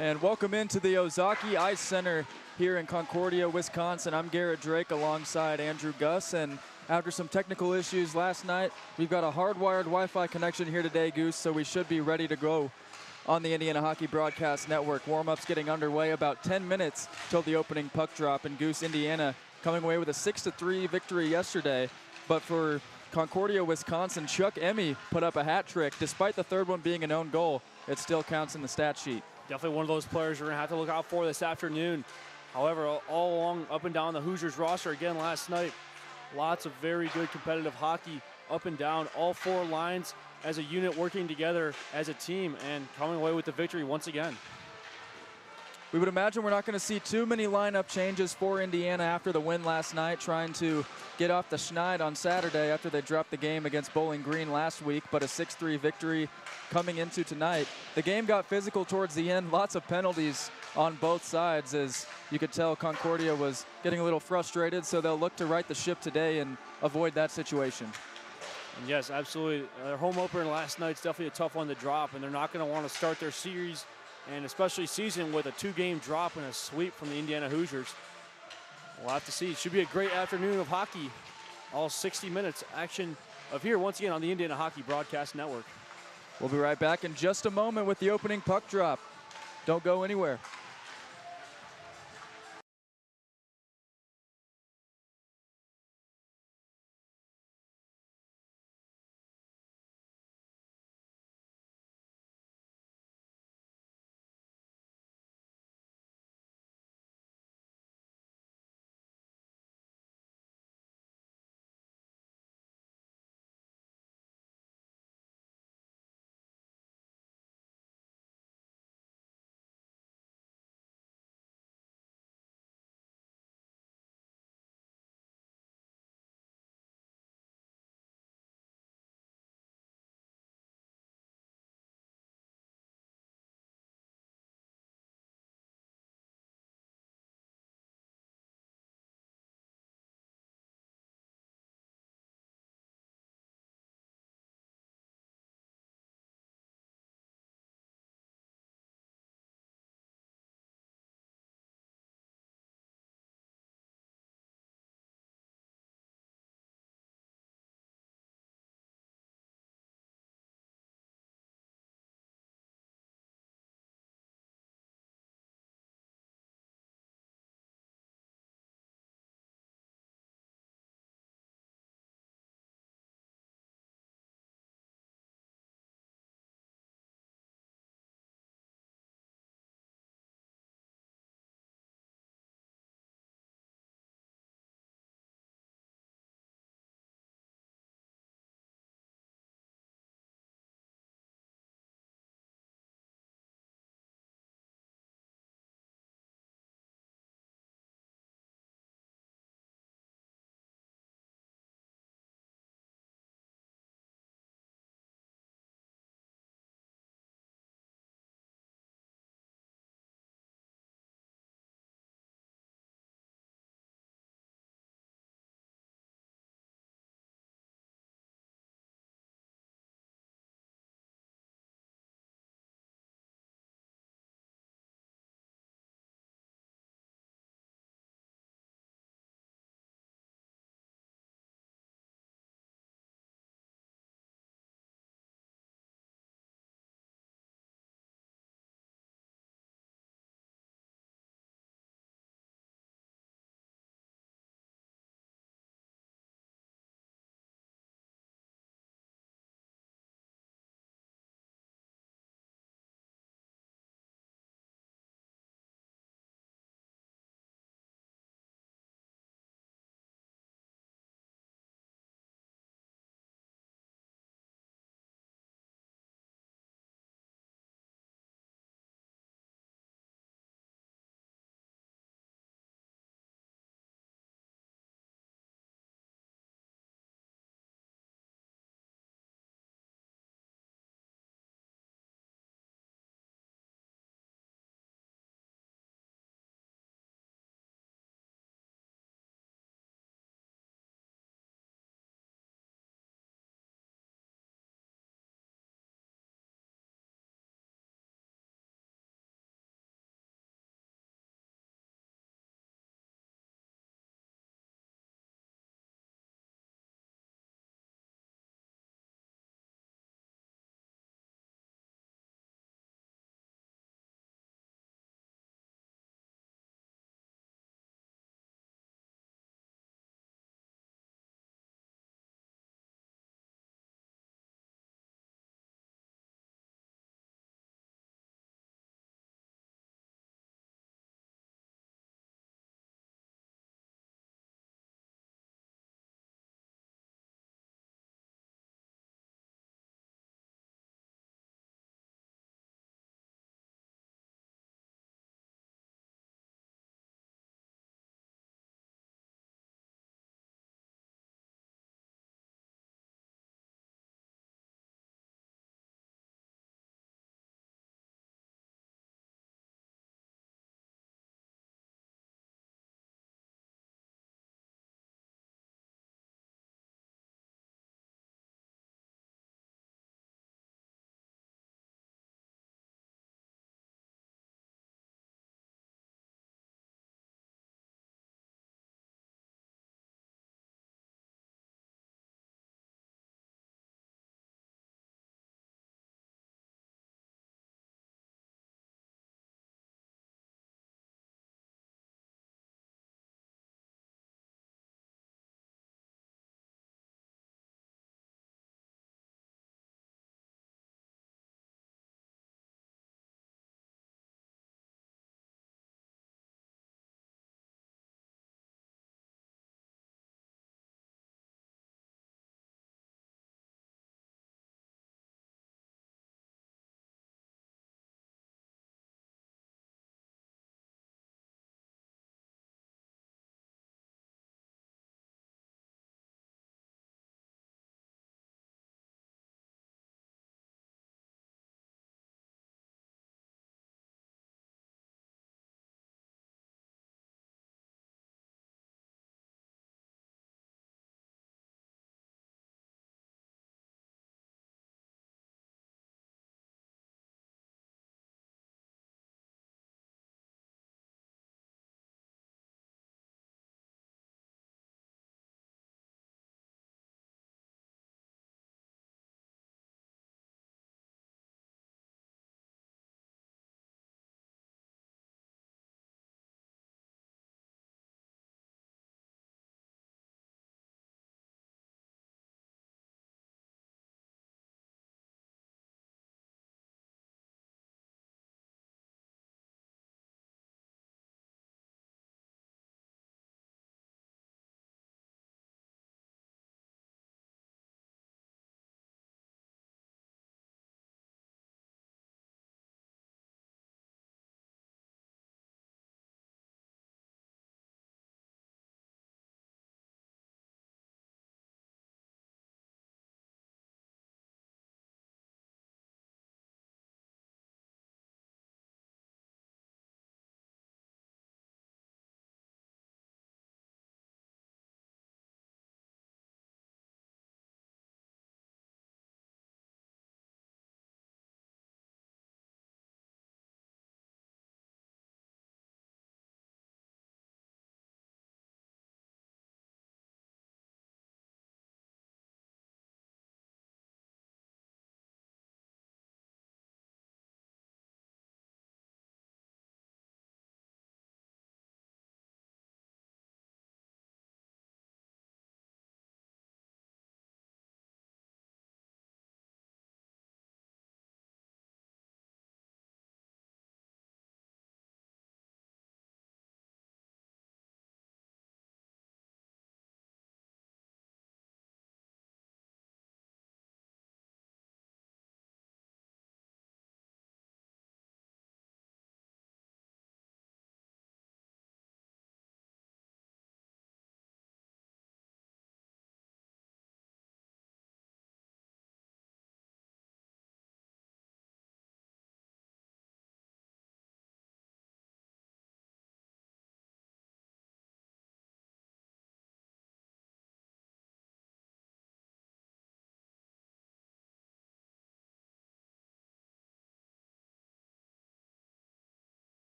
And welcome into the Ozaki Ice Center here in Concordia, Wisconsin. I'm Garrett Drake alongside Andrew Gus. And after some technical issues last night, we've got a hardwired Wi-Fi connection here today, Goose, so we should be ready to go on the Indiana Hockey Broadcast Network. Warm-up's getting underway, about 10 minutes till the opening puck drop. And Goose, Indiana coming away with a 6-3 victory yesterday. But for Concordia, Wisconsin, Chuck Emmy put up a hat trick. Despite the third one being an own goal, it still counts in the stat sheet. Definitely one of those players we're going to have to look out for this afternoon. However, all along, up and down the Hoosiers roster again last night, lots of very good competitive hockey up and down, all four lines as a unit working together as a team and coming away with the victory once again. We would imagine we're not going to see too many lineup changes for Indiana after the win last night, trying to get off the schneid on Saturday after they dropped the game against Bowling Green last week, but a 6-3 victory coming into tonight. The game got physical towards the end, lots of penalties on both sides, as you could tell Concordia was getting a little frustrated, so they'll look to right the ship today and avoid that situation. And yes, absolutely. Their home opener last night's definitely a tough one to drop, and they're not going to want to start their series and especially season with a two-game drop and a sweep from the Indiana Hoosiers. We'll have to see. It should be a great afternoon of hockey. All 60 minutes action of here once again on the Indiana Hockey Broadcast Network. We'll be right back in just a moment with the opening puck drop. Don't go anywhere.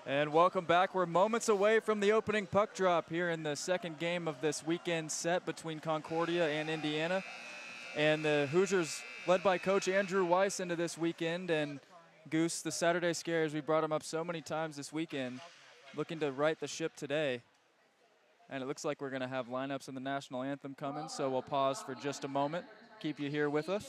And welcome back. We're moments away from the opening puck drop here in the second game of this weekend set between Concordia and Indiana. And the Hoosiers, led by Coach Andrew Weiss, into this weekend. And Goose, the Saturday Scares, we brought him up so many times this weekend, looking to right the ship today. And it looks like we're going to have lineups in the national anthem coming, so we'll pause for just a moment, keep you here with us.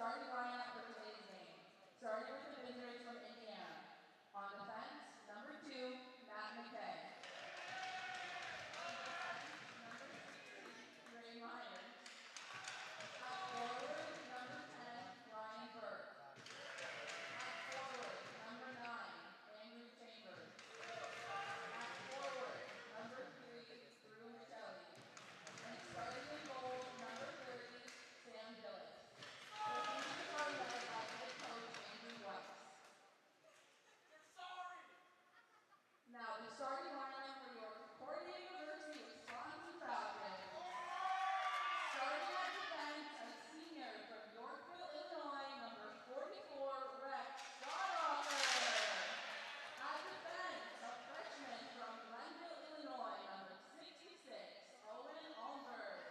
Starting lineup for today's game. Starting with the visitors from Indiana. On defense, number 2, Matt McKay. Number 16, Ray Myers. At forward, number 10, Ryan Burke. At forward, number 9, Andrew Chambers. At forward, number 3, Drew Michelli. And starting in goal, number 30, Sam Billis. Now, the starting lineup for your Concordia University Wisconsin Falcons. Starting at defense, a senior from Yorkville, Illinois, number 44, Rex Schottocker. At defense, a freshman from Glenville, Illinois, number 66, Owen Alberg.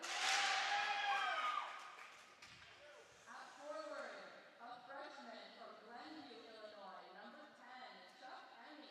At forward, a freshman from Glenview, Illinois, number 10, Chuck Emmy.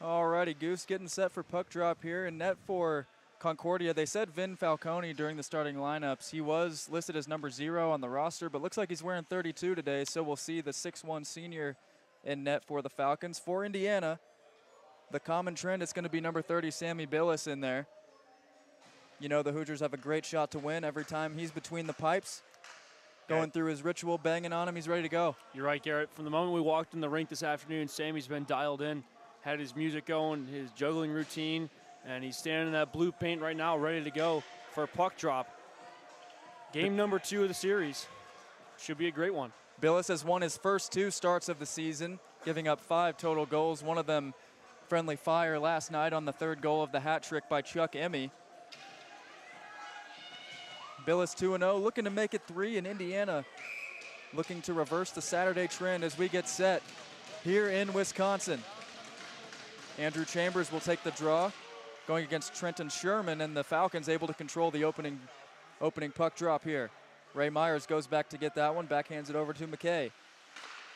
Alrighty, Goose getting set for puck drop here. In net for Concordia, they said Vin Falcone during the starting lineups. He was listed as number 0 on the roster, but looks like he's wearing 32 today, so we'll see the 6'1 senior in net for the Falcons. For Indiana, the common trend is going to be number 30, Sammy Billis, in there. You know the Hoosiers have a great shot to win every time he's between the pipes. Going through his ritual, banging on him, he's ready to go. You're right, Garrett. From the moment we walked in the rink this afternoon, Sammy's been dialed in, had his music going, his juggling routine, and he's standing in that blue paint right now, ready to go for a puck drop. Game number 2 of the series. Should be a great one. Billis has won his first 2 starts of the season, giving up 5 total goals, one of them friendly fire last night on the 3rd goal of the hat trick by Chuck Emmy. Billis 2-0, looking to make it 3 in Indiana, looking to reverse the Saturday trend as we get set here in Wisconsin. Andrew Chambers will take the draw, going against Trenton Sherman, and the Falcons able to control the opening puck drop here. Ray Myers goes back to get that one, backhands it over to McKay.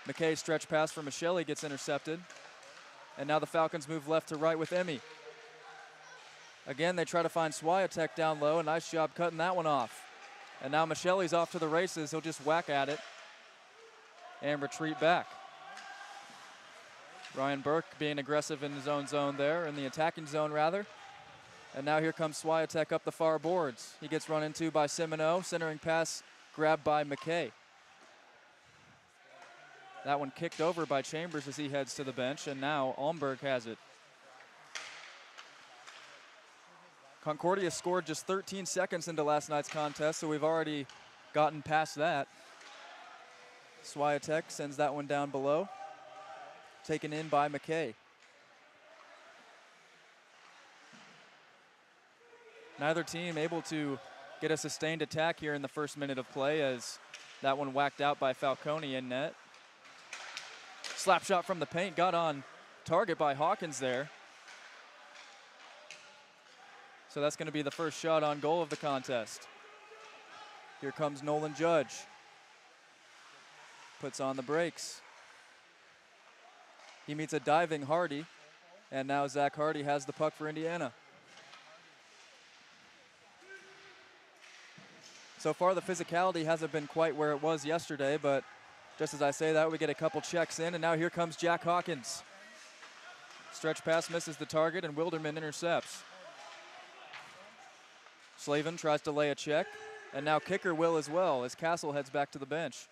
McKay stretch pass for Michelli gets intercepted. And now the Falcons move left to right with Emmy. Again, they try to find Swiatek down low. A nice job cutting that one off. And now Michelli's off to the races. He'll just whack at it. and retreat back. Ryan Burke being aggressive in his own zone there, in the attacking zone rather. And now here comes Swiatek up the far boards. He gets run into by Simoneau, centering pass grabbed by McKay. That one kicked over by Chambers as he heads to the bench, and now Almberg has it. Concordia scored just 13 seconds into last night's contest, so we've already gotten past that. Swiatek sends that one down below. Taken in by McKay. Neither team able to get a sustained attack here in the first minute of play, as that one whacked out by Falcone in net. Slap shot from the paint, got on target by Hawkins there. So that's going to be the first shot on goal of the contest. Here comes Nolan Judge. Puts on the brakes. He meets a diving Hardy, and now Zach Hardy has the puck for Indiana. So far, the physicality hasn't been quite where it was yesterday, but just as I say that, we get a couple checks in, and now here comes Jack Hawkins. Stretch pass misses the target, and Wilderman intercepts. Slavin tries to lay a check, and now kicker will as well, as Castle heads back to the bench.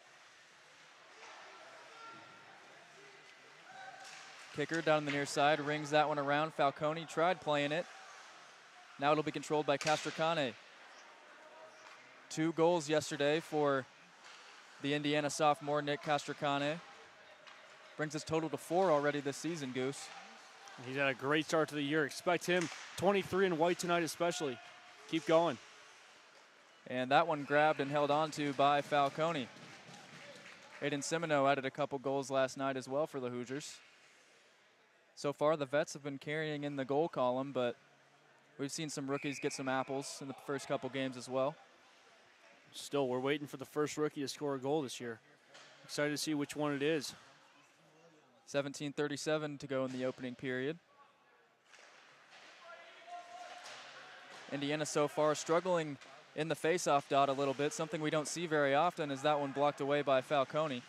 Kicker down the near side, rings that one around. Falcone tried playing it. Now it'll be controlled by Castracane. 2 goals yesterday for the Indiana sophomore, Nick Castracane. Brings his total to 4 already this season, Goose. He's had a great start to the year. Expect him 23 in white tonight especially. Keep going. And that one grabbed and held onto by Falcone. Aiden Simoneau added a couple goals last night as well for the Hoosiers. So far, the vets have been carrying in the goal column, but we've seen some rookies get some apples in the first couple games as well. Still, we're waiting for the first rookie to score a goal this year. Excited to see which one it is. 17:37 to go in the opening period. Indiana so far struggling in the face-off dot a little bit. Something we don't see very often is that one blocked away by Falcone.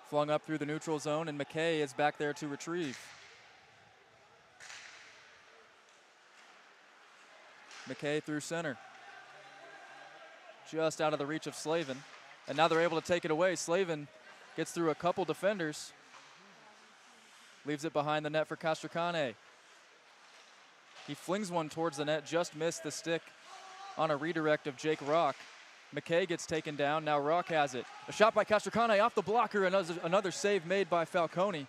Flung up through the neutral zone, and McKay is back there to retrieve. McKay through center. Just out of the reach of Slavin. And now they're able to take it away. Slavin gets through a couple defenders. Leaves it behind the net for Castracane. He flings one towards the net, just missed the stick on a redirect of Jake Rock. McKay gets taken down, now Rock has it. A shot by Castracane off the blocker, another save made by Falcone.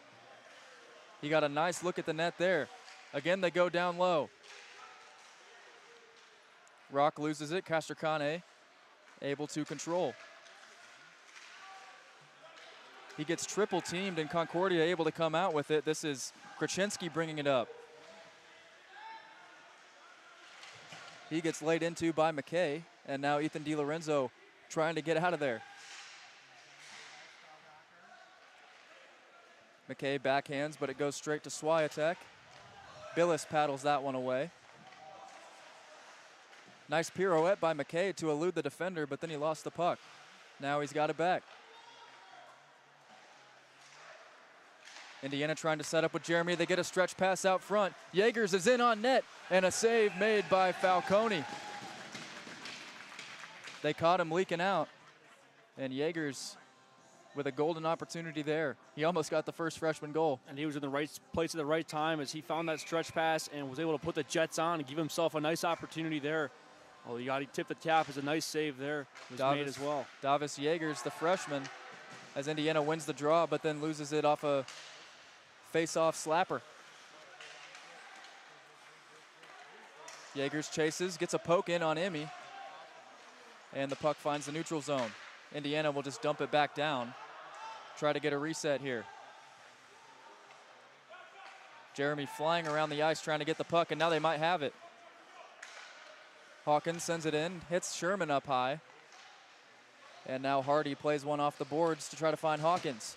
He got a nice look at the net there. Again, they go down low. Rock loses it, Castracane able to control. He gets triple teamed, and Concordia able to come out with it. This is Krasinski bringing it up. He gets laid into by McKay, and now Ethan DiLorenzo trying to get out of there. McKay backhands, but it goes straight to Swiatek. Billis paddles that one away. Nice pirouette by McKay to elude the defender, but then he lost the puck. Now he's got it back. Indiana trying to set up with Jeremy. They get a stretch pass out front. Yeagers is in on net, and a save made by Falcone. They caught him leaking out, and Yeagers with a golden opportunity there. He almost got the first freshman goal. And he was in the right place at the right time as he found that stretch pass and was able to put the Jets on and give himself a nice opportunity there. Oh, he tipped the tap. Is a nice save there. It was made as well. Davis Yeagers, the freshman, as Indiana wins the draw, but then loses it off a face-off slapper. Yeagers chases, gets a poke in on Emmy, and the puck finds the neutral zone. Indiana will just dump it back down, try to get a reset here. Jeremy flying around the ice trying to get the puck, and now they might have it. Hawkins sends it in, hits Sherman up high, and now Hardy plays one off the boards to try to find Hawkins.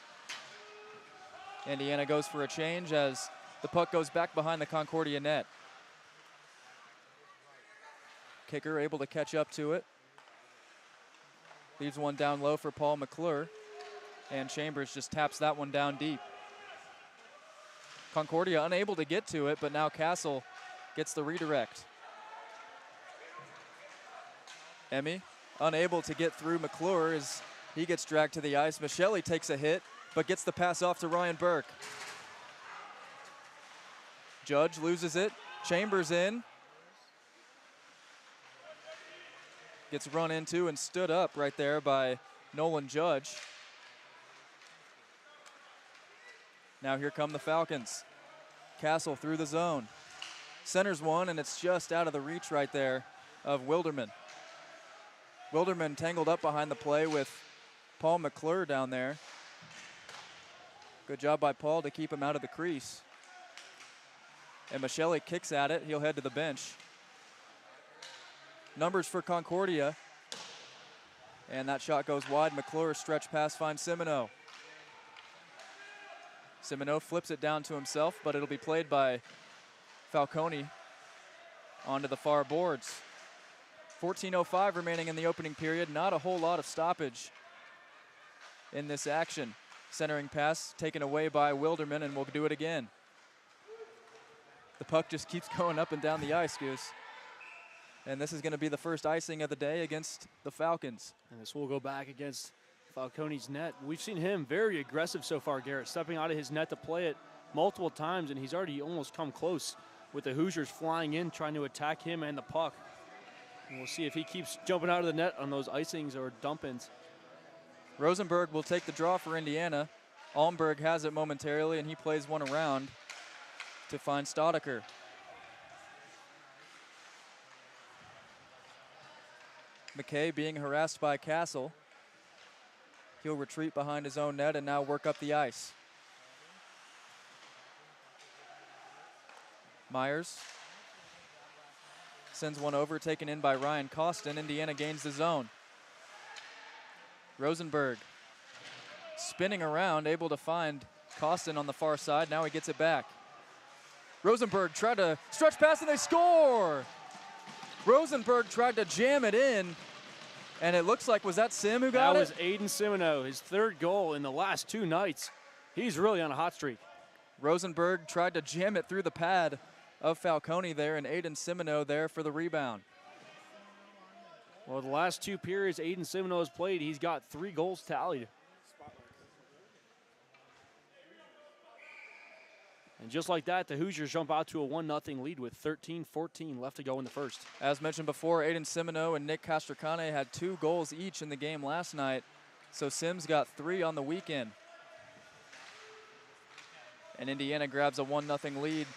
Indiana goes for a change as the puck goes back behind the Concordia net. Kicker able to catch up to it. Leaves one down low for Paul McClure. And Chambers just taps that one down deep. Concordia unable to get to it, but now Castle gets the redirect. Emmy unable to get through McClure as he gets dragged to the ice. Michelli takes a hit, but gets the pass off to Ryan Burke. Judge loses it. Chambers in. Gets run into and stood up right there by Nolan Judge. Now here come the Falcons. Castle through the zone. Centers one, and it's just out of the reach right there of Wilderman. Wilderman tangled up behind the play with Paul McClure down there. Good job by Paul to keep him out of the crease. And Michelli kicks at it. He'll head to the bench. Numbers for Concordia. And that shot goes wide. McClure stretch pass finds Semino. Semino flips it down to himself, but it'll be played by Falcone onto the far boards. 14:05 remaining in the opening period. Not a whole lot of stoppage in this action. Centering pass taken away by Wilderman, and we'll do it again. The puck just keeps going up and down the ice, Goose. And this is going to be the first icing of the day against the Falcons. And this will go back against Falcone's net. We've seen him very aggressive so far, Garrett, stepping out of his net to play it multiple times, and he's already almost come close with the Hoosiers flying in, trying to attack him and the puck. And we'll see if he keeps jumping out of the net on those icings or dump-ins. Rosenberg will take the draw for Indiana. Almberg has it momentarily, and he plays one around to find Staudiker. McKay being harassed by Castle. He'll retreat behind his own net and now work up the ice. Myers sends one over, taken in by Ryan Costin. Indiana gains the zone. Rosenberg spinning around, able to find Costin on the far side. Now he gets it back. Rosenberg tried to stretch pass and they score! Rosenberg tried to jam it in, and it looks like, was that Sim who got it? That was Aiden Semino, his third goal in the last 2 nights. He's really on a hot streak. Rosenberg tried to jam it through the pad of Falcone there, and Aiden Semino there for the rebound. Well, the last 2 periods Aiden Semino has played, he's got 3 goals tallied. And just like that, the Hoosiers jump out to a 1-0 lead with 13-14 left to go in the first. As mentioned before, Aiden Semino and Nick Castracane had 2 goals each in the game last night, so Sims got 3 on the weekend. And Indiana grabs a 1-0 lead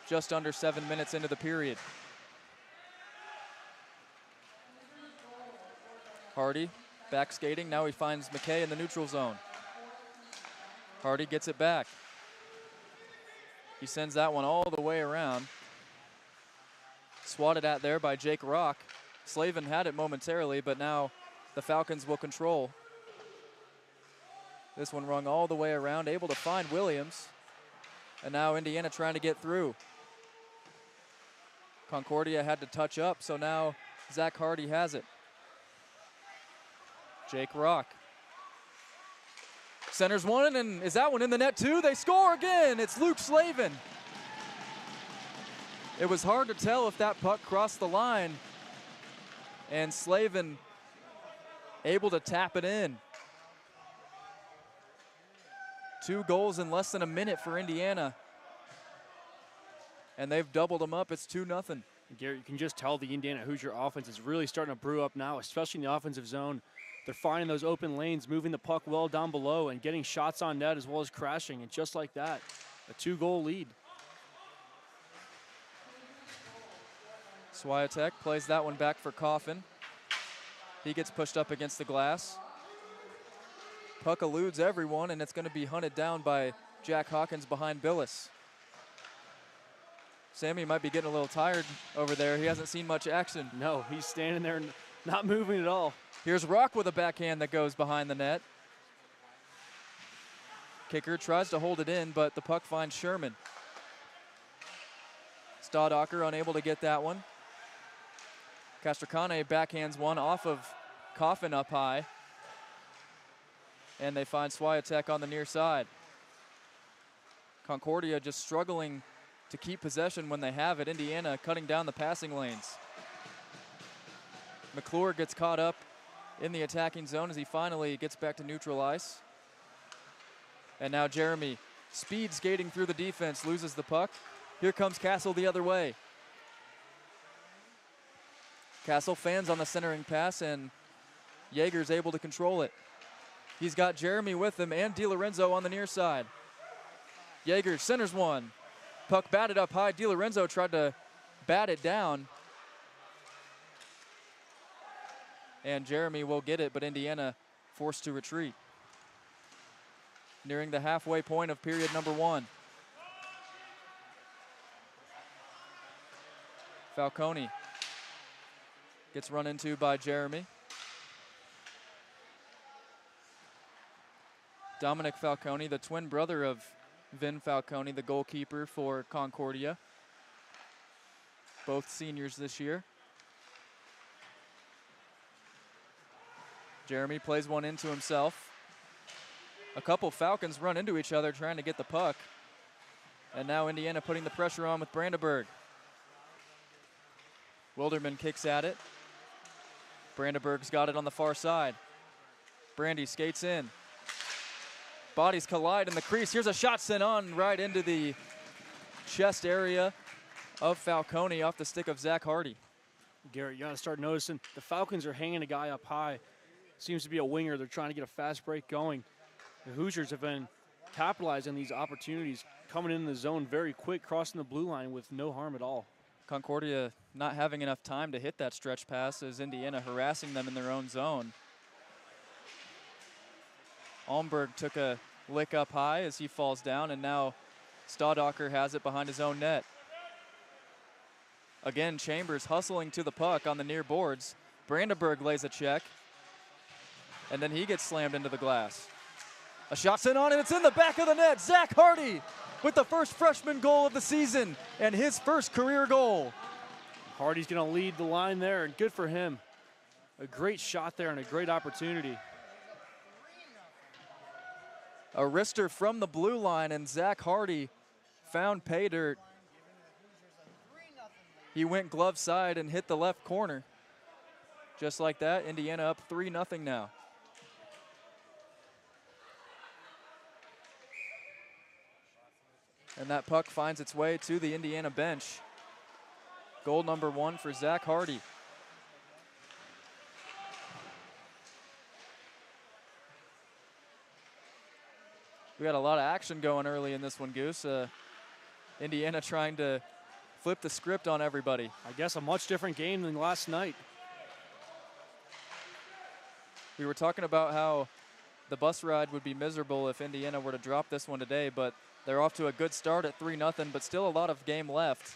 just under 7 minutes into the period. Hardy back skating. Now he finds McKay in the neutral zone. Hardy gets it back. He sends that one all the way around. Swatted at there by Jake Rock. Slavin had it momentarily, but now the Falcons will control. This one rung all the way around, able to find Williams. And now Indiana trying to get through. Concordia had to touch up, so now Zach Hardy has it. Jake Rock. Centers one, and is that one in the net too? They score again. It's Luke Slavin. It was hard to tell if that puck crossed the line, and Slavin able to tap it in. 2 goals in less than a minute for Indiana, and they've doubled them up. It's 2-0. Garrett, you can just tell the Indiana Hoosier offense is really starting to brew up now, especially in the offensive zone. They're finding those open lanes, moving the puck well down below and getting shots on net as well as crashing. And just like that, a 2-goal lead. Swiatek plays that one back for Coffin. He gets pushed up against the glass. Puck eludes everyone, and it's going to be hunted down by Jack Hawkins behind Billis. Sammy might be getting a little tired over there. He hasn't seen much action. No, he's standing there not moving at all. Here's Rock with a backhand that goes behind the net. Kicker tries to hold it in, but the puck finds Sherman. Staudaker unable to get that one. Castracane backhands one off of Coffin up high. And they find Swiatek on the near side. Concordia just struggling to keep possession when they have it. Indiana cutting down the passing lanes. McClure gets caught up in the attacking zone as he finally gets back to neutral ice. And now Jeremy, speed skating through the defense, loses the puck. Here comes Castle the other way. Castle fans on the centering pass, and Yeager's able to control it. He's got Jeremy with him and DiLorenzo on the near side. Yeager centers one. Puck batted up high. DiLorenzo tried to bat it down. And Jeremy will get it, but Indiana forced to retreat. Nearing the halfway point of period number 1. Falcone gets run into by Jeremy. Dominic Falcone, the twin brother of Vin Falcone, the goalkeeper for Concordia. Both seniors this year. Jeremy plays one into himself. A couple Falcons run into each other trying to get the puck. And now Indiana putting the pressure on with Brandenburg. Wilderman kicks at it. Brandenburg's got it on the far side. Brandy skates in. Bodies collide in the crease. Here's a shot sent on right into the chest area of Falcone off the stick of Zach Hardy. Garrett, you got to start noticing the Falcons are hanging a guy up high. Seems to be a winger. They're trying to get a fast break going. The Hoosiers have been capitalizing these opportunities, coming in the zone very quick, crossing the blue line with no harm at all. Concordia not having enough time to hit that stretch pass as Indiana harassing them in their own zone. Almberg took a lick up high as he falls down, and now Staudacher has it behind his own net. Again, Chambers hustling to the puck on the near boards. Brandenburg lays a check, and then he gets slammed into the glass. A shot sent on, and it's in the back of the net. Zach Hardy with the first freshman goal of the season and his first career goal. Hardy's going to lead the line there, and good for him. A great shot there and a great opportunity. A wrister from the blue line, and Zach Hardy found pay dirt. He went glove side and hit the left corner. Just like that, Indiana up 3-0 now. And that puck finds its way to the Indiana bench. Goal number 1 for Zach Hardy. We got a lot of action going early in this one, Goose. Indiana trying to flip the script on everybody. I guess a much different game than last night. We were talking about how the bus ride would be miserable if Indiana were to drop this one today, but they're off to a good start at 3-0, but still a lot of game left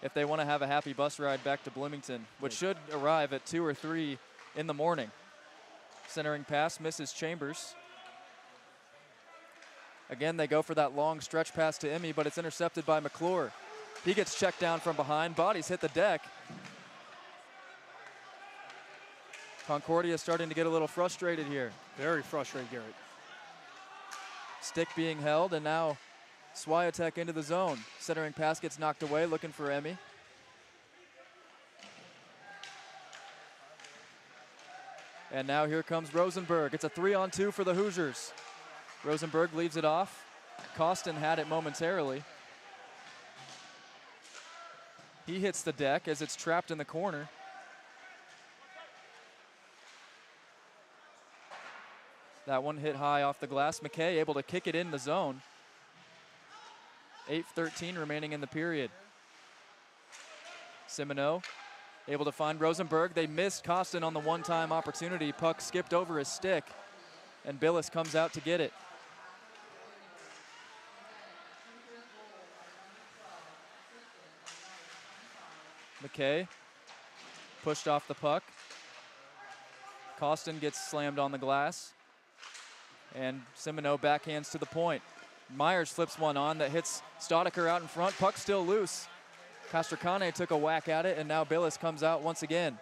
if they want to have a happy bus ride back to Bloomington, which should arrive at 2 or 3 in the morning. Centering pass misses Chambers. Again, they go for that long stretch pass to Emmy, but it's intercepted by McClure. He gets checked down from behind. Bodies hit the deck. Concordia starting to get a little frustrated here. Very frustrated, Garrett. Stick being held, and now Swiatek into the zone. Centering pass gets knocked away, looking for Emmy. And now here comes Rosenberg. It's a 3-on-2 for the Hoosiers. Rosenberg leaves it off. Costin had it momentarily. He hits the deck as it's trapped in the corner. That one hit high off the glass. McKay able to kick it in the zone. 8:13 remaining in the period. Simoneau able to find Rosenberg. They missed Costin on the one-time opportunity. Puck skipped over his stick, and Billis comes out to get it. McKay pushed off the puck. Costin gets slammed on the glass. And Simoneau backhands to the point. Myers flips one on that hits Staudacher out in front. Puck still loose. Castracane took a whack at it, and now Billis comes out once again.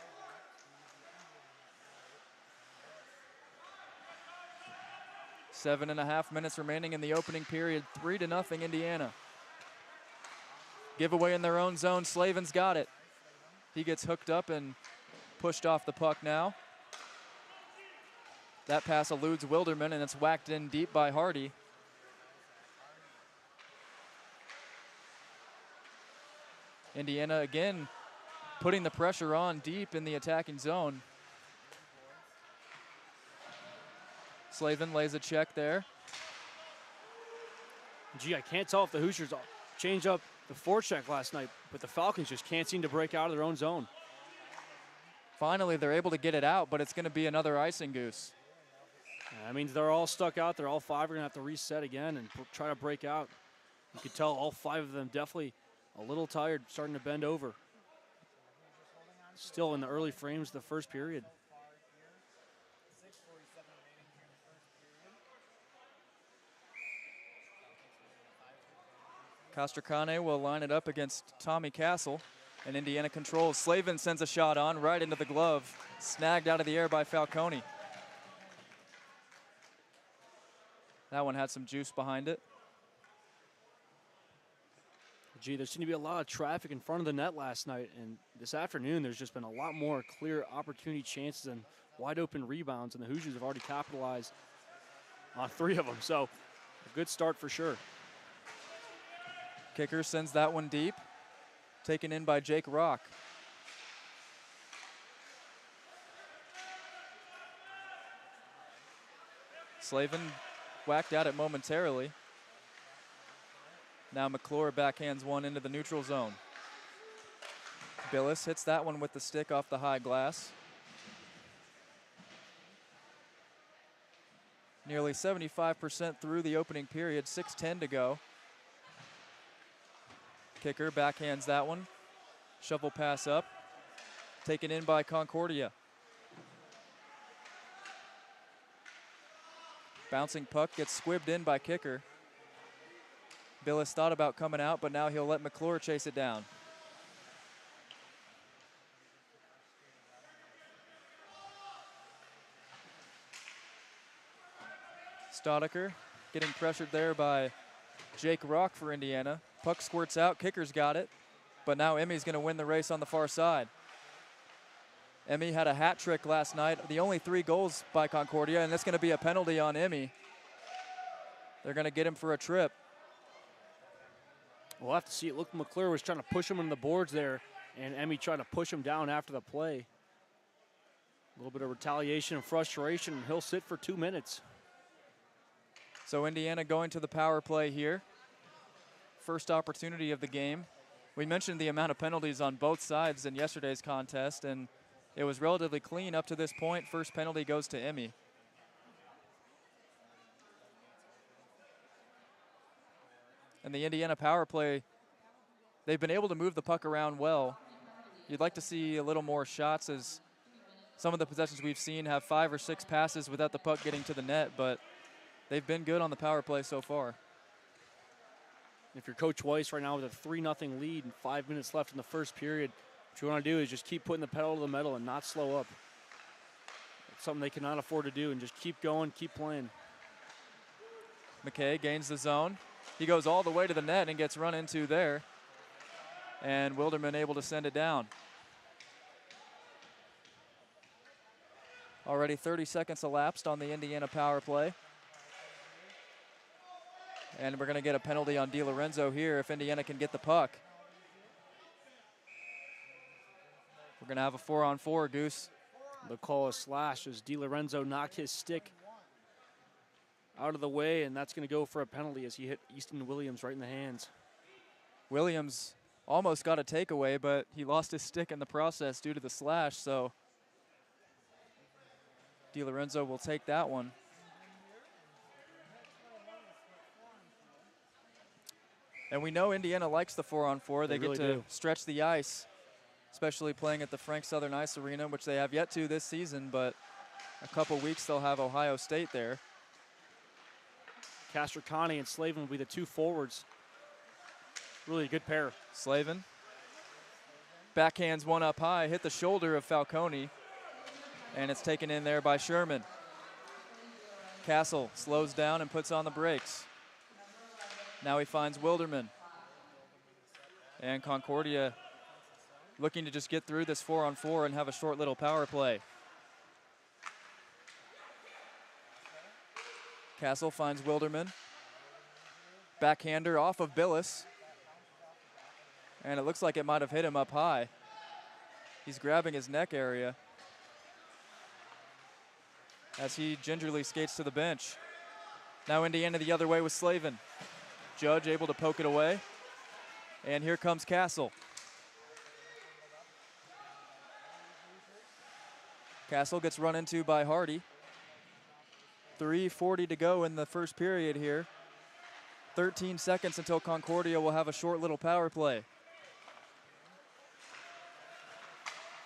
7.5 minutes remaining in the opening period. 3-0 Indiana. Giveaway in their own zone. Slavin's got it. He gets hooked up and pushed off the puck now. That pass eludes Wilderman, and it's whacked in deep by Hardy. Indiana again putting the pressure on deep in the attacking zone. Slavin lays a check there. Gee, I can't tell if the Hoosiers changed up the forecheck last night, but the Falcons just can't seem to break out of their own zone. Finally, they're able to get it out, but it's going to be another icing goose. That means they're all stuck out there. All five are going to have to reset again and try to break out. You could tell all five of them definitely a little tired, starting to bend over. Still in the early frames of the first period. Castracane will line it up against Tommy Castle, and Indiana controls. Slavin sends a shot on right into the glove, snagged out of the air by Falcone. That one had some juice behind it. Gee, there seemed to be a lot of traffic in front of the net last night, and this afternoon there's just been a lot more clear opportunity chances and wide open rebounds, and the Hoosiers have already capitalized on 3 of them, so a good start for sure. Kicker sends that one deep, taken in by Jake Rock. Slavin whacked at it momentarily. Now McClure backhands one into the neutral zone. Billis hits that one with the stick off the high glass. Nearly 75% through the opening period, 6:10 to go. Kicker backhands that one. Shovel pass up. Taken in by Concordia. Bouncing puck gets squibbed in by Kicker. Billis thought about coming out, but now he'll let McClure chase it down. Staudiker getting pressured there by Jake Rock for Indiana. Puck squirts out, Kicker's got it, but now Emmy's gonna win the race on the far side. Emmy had a hat trick last night, the only 3 goals by Concordia, and it's gonna be a penalty on Emmy. They're gonna get him for a trip. We'll have to see. It looked McClure was trying to push him on the boards there, and Emmy tried to push him down after the play. A little bit of retaliation and frustration, and he'll sit for 2 minutes. So Indiana going to the power play here. First opportunity of the game. We mentioned the amount of penalties on both sides in yesterday's contest, and it was relatively clean up to this point. First penalty goes to Emmy. And the Indiana power play, they've been able to move the puck around well. You'd like to see a little more shots, as some of the possessions we've seen have 5 or 6 passes without the puck getting to the net, but they've been good on the power play so far. If you're Coach Weiss right now with a 3-0 lead and 5 minutes left in the first period, what you want to do is just keep putting the pedal to the metal and not slow up. It's something they cannot afford to do, and just keep going, keep playing. McKay gains the zone. He goes all the way to the net and gets run into there. And Wilderman able to send it down. Already 30 seconds elapsed on the Indiana power play. And we're going to get a penalty on DiLorenzo here if Indiana can get the puck. We're going to have a 4-on-4, Goose. They'll call a slash as DiLorenzo knocked his stick out of the way, and that's going to go for a penalty as he hit Easton Williams right in the hands. Williams almost got a takeaway, but he lost his stick in the process due to the slash, so DiLorenzo will take that one. And we know Indiana likes the 4-on-4. They really get to do. stretch the ice, especially playing at the Frank Southern Ice Arena, which they have yet to this season, but a couple weeks they'll have Ohio State there. Castracane and Slavin will be the 2 forwards. Really a good pair. Slavin backhands one up high, hit the shoulder of Falcone, and it's taken in there by Sherman. Castle slows down and puts on the brakes. Now he finds Wilderman. And Concordia looking to just get through this 4-on-4 and have a short little power play. Castle finds Wilderman. Backhander off of Billis. And it looks like it might have hit him up high. He's grabbing his neck area as he gingerly skates to the bench. Now Indiana the other way with Slavin. Judge able to poke it away. And here comes Castle. Castle gets run into by Hardy. 3:40 to go in the first period here. 13 seconds until Concordia will have a short little power play.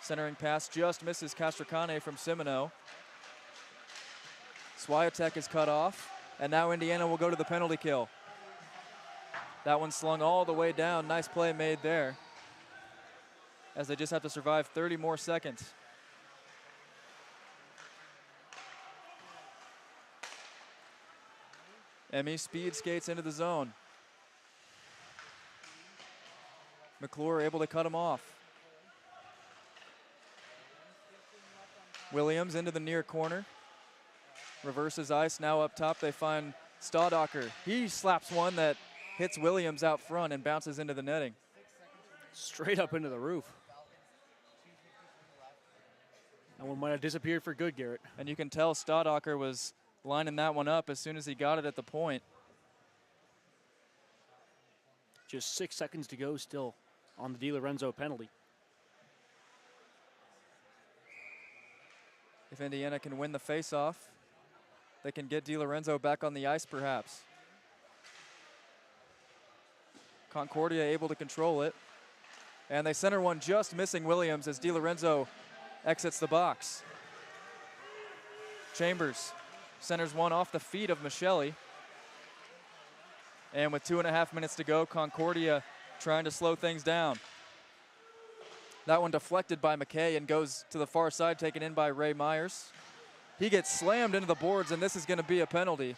Centering pass just misses Castracane from Semino. Swiatek is cut off, and now Indiana will go to the penalty kill. That one slung all the way down. Nice play made there, as they just have to survive 30 more seconds. Emmy speed skates into the zone. McClure able to cut him off. Williams into the near corner. Reverses ice, now up top they find Staudacher. He slaps one that hits Williams out front and bounces into the netting. Straight up into the roof. That one might have disappeared for good, Garrett. And you can tell Staudacher was lining that one up as soon as he got it at the point. Just 6 seconds to go still on the Di Lorenzo penalty. If Indiana can win the faceoff, they can get Di Lorenzo back on the ice perhaps. Concordia able to control it. And they center one just missing Williams as Di Lorenzo exits the box. Chambers centers one off the feet of Michelli. And with 2.5 minutes to go, Concordia trying to slow things down. That one deflected by McKay and goes to the far side, taken in by Ray Myers. He gets slammed into the boards, and this is going to be a penalty.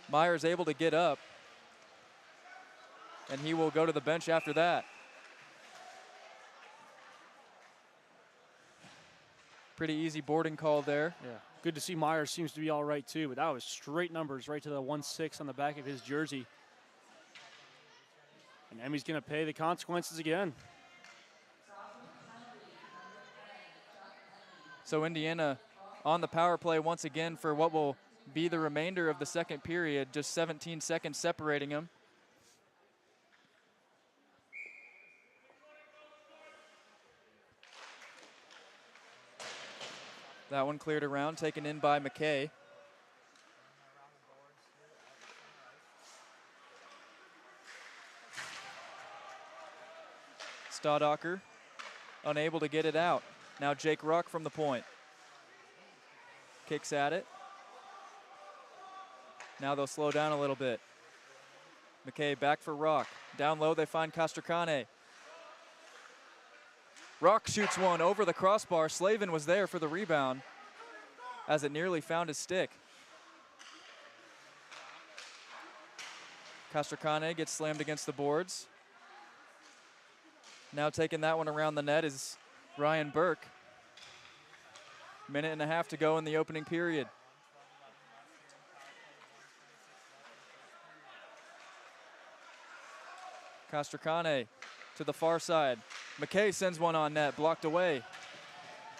Myers able to get up, and he will go to the bench after that. Pretty easy boarding call there. Yeah, good to see Myers seems to be all right too, but that was straight numbers right to the 1-6 on the back of his jersey. And Emmy's going to pay the consequences again. So Indiana on the power play once again for what will be the remainder of the second period, just 17 seconds separating them. That one cleared around, taken in by McKay. Staudacher unable to get it out. Now Jake Ruck from the point. Kicks at it. Now they'll slow down a little bit. McKay back for Ruck. Down low they find Castracane. Ruck shoots one over the crossbar. Slavin was there for the rebound as it nearly found his stick. Castracane gets slammed against the boards. Now taking that one around the net is Ryan Burke. 1.5 minutes to go in the opening period. Castracane to the far side. McKay sends one on net, blocked away.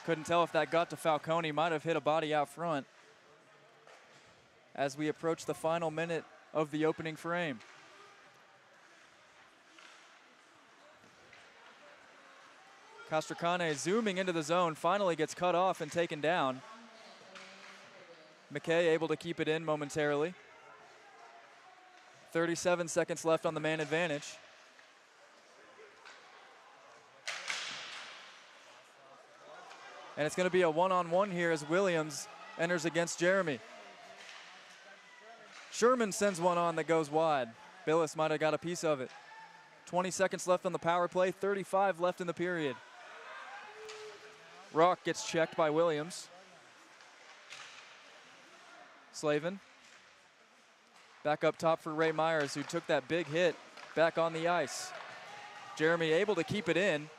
Couldn't tell if that got to Falcone, might have hit a body out front as we approach the final minute of the opening frame. Castracane zooming into the zone, finally gets cut off and taken down. McKay able to keep it in momentarily. 37 seconds left on the man advantage. And it's going to be a one-on-one here as Williams enters against Jeremy. Sherman sends one on that goes wide. Billis might have got a piece of it. 20 seconds left on the power play, 35 left in the period. Rock gets checked by Williams. Slavin. Back up top for Ray Myers, who took that big hit back on the ice. Jeremy able to keep it in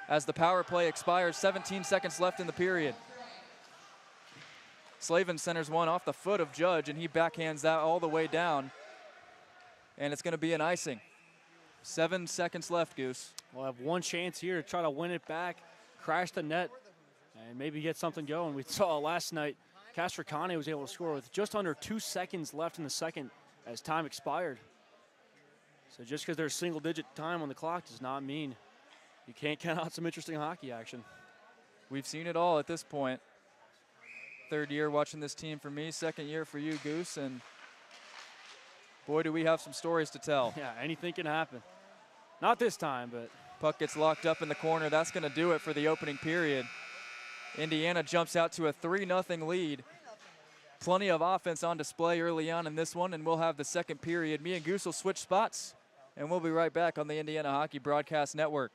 as the power play expires. 17 seconds left in the period. Slavin centers one off the foot of Judge, and he backhands that all the way down. And it's going to be an icing. 7 seconds left, Goose. We'll have one chance here to try to win it back, crash the net, and maybe get something going. We saw last night, Castricani was able to score with just under 2 seconds left in the second as time expired. So just because there's single-digit time on the clock does not mean you can't count out some interesting hockey action. We've seen it all at this point. Third year watching this team for me, second year for you, Goose, and boy, do we have some stories to tell. Yeah, anything can happen. Not this time, but. Puck gets locked up in the corner. That's going to do it for the opening period. Indiana jumps out to a 3-0 lead. Plenty of offense on display early on in this one, and we'll have the second period. Me and Goose will switch spots, and we'll be right back on the Indiana Hockey Broadcast Network.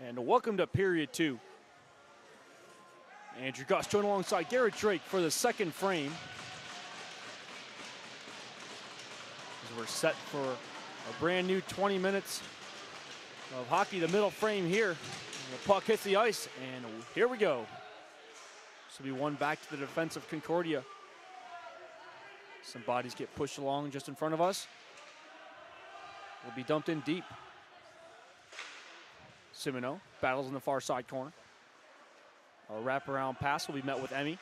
And welcome to period 2. Andrew Gus joined alongside Garrett Drake for the second frame. As we're set for a brand new 20 minutes of hockey, the middle frame here. The puck hits the ice, and here we go. This will be one back to the defense of Concordia. Some bodies get pushed along just in front of us. Will be dumped in deep. Simino battles in the far side corner. A wraparound pass will be met with Emmy.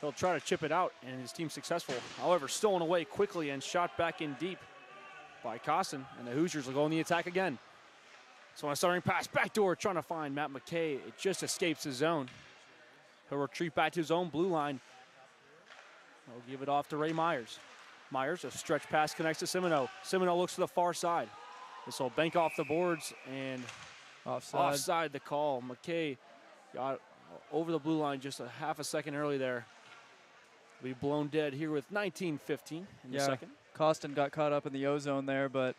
He'll try to chip it out, and his team's successful. However, stolen away quickly and shot back in deep by Costin, and the Hoosiers will go in the attack again. So on a starting pass, backdoor, trying to find Matt McKay. It just escapes his zone. He'll retreat back to his own blue line. He'll give it off to Ray Myers. Myers, a stretch pass connects to Simino. Simino looks to the far side. This will bank off the boards and offside the call. McKay got over the blue line just a half a second early there. Be blown dead here with 19:15 in the second. Costin got caught up in the O-zone there, but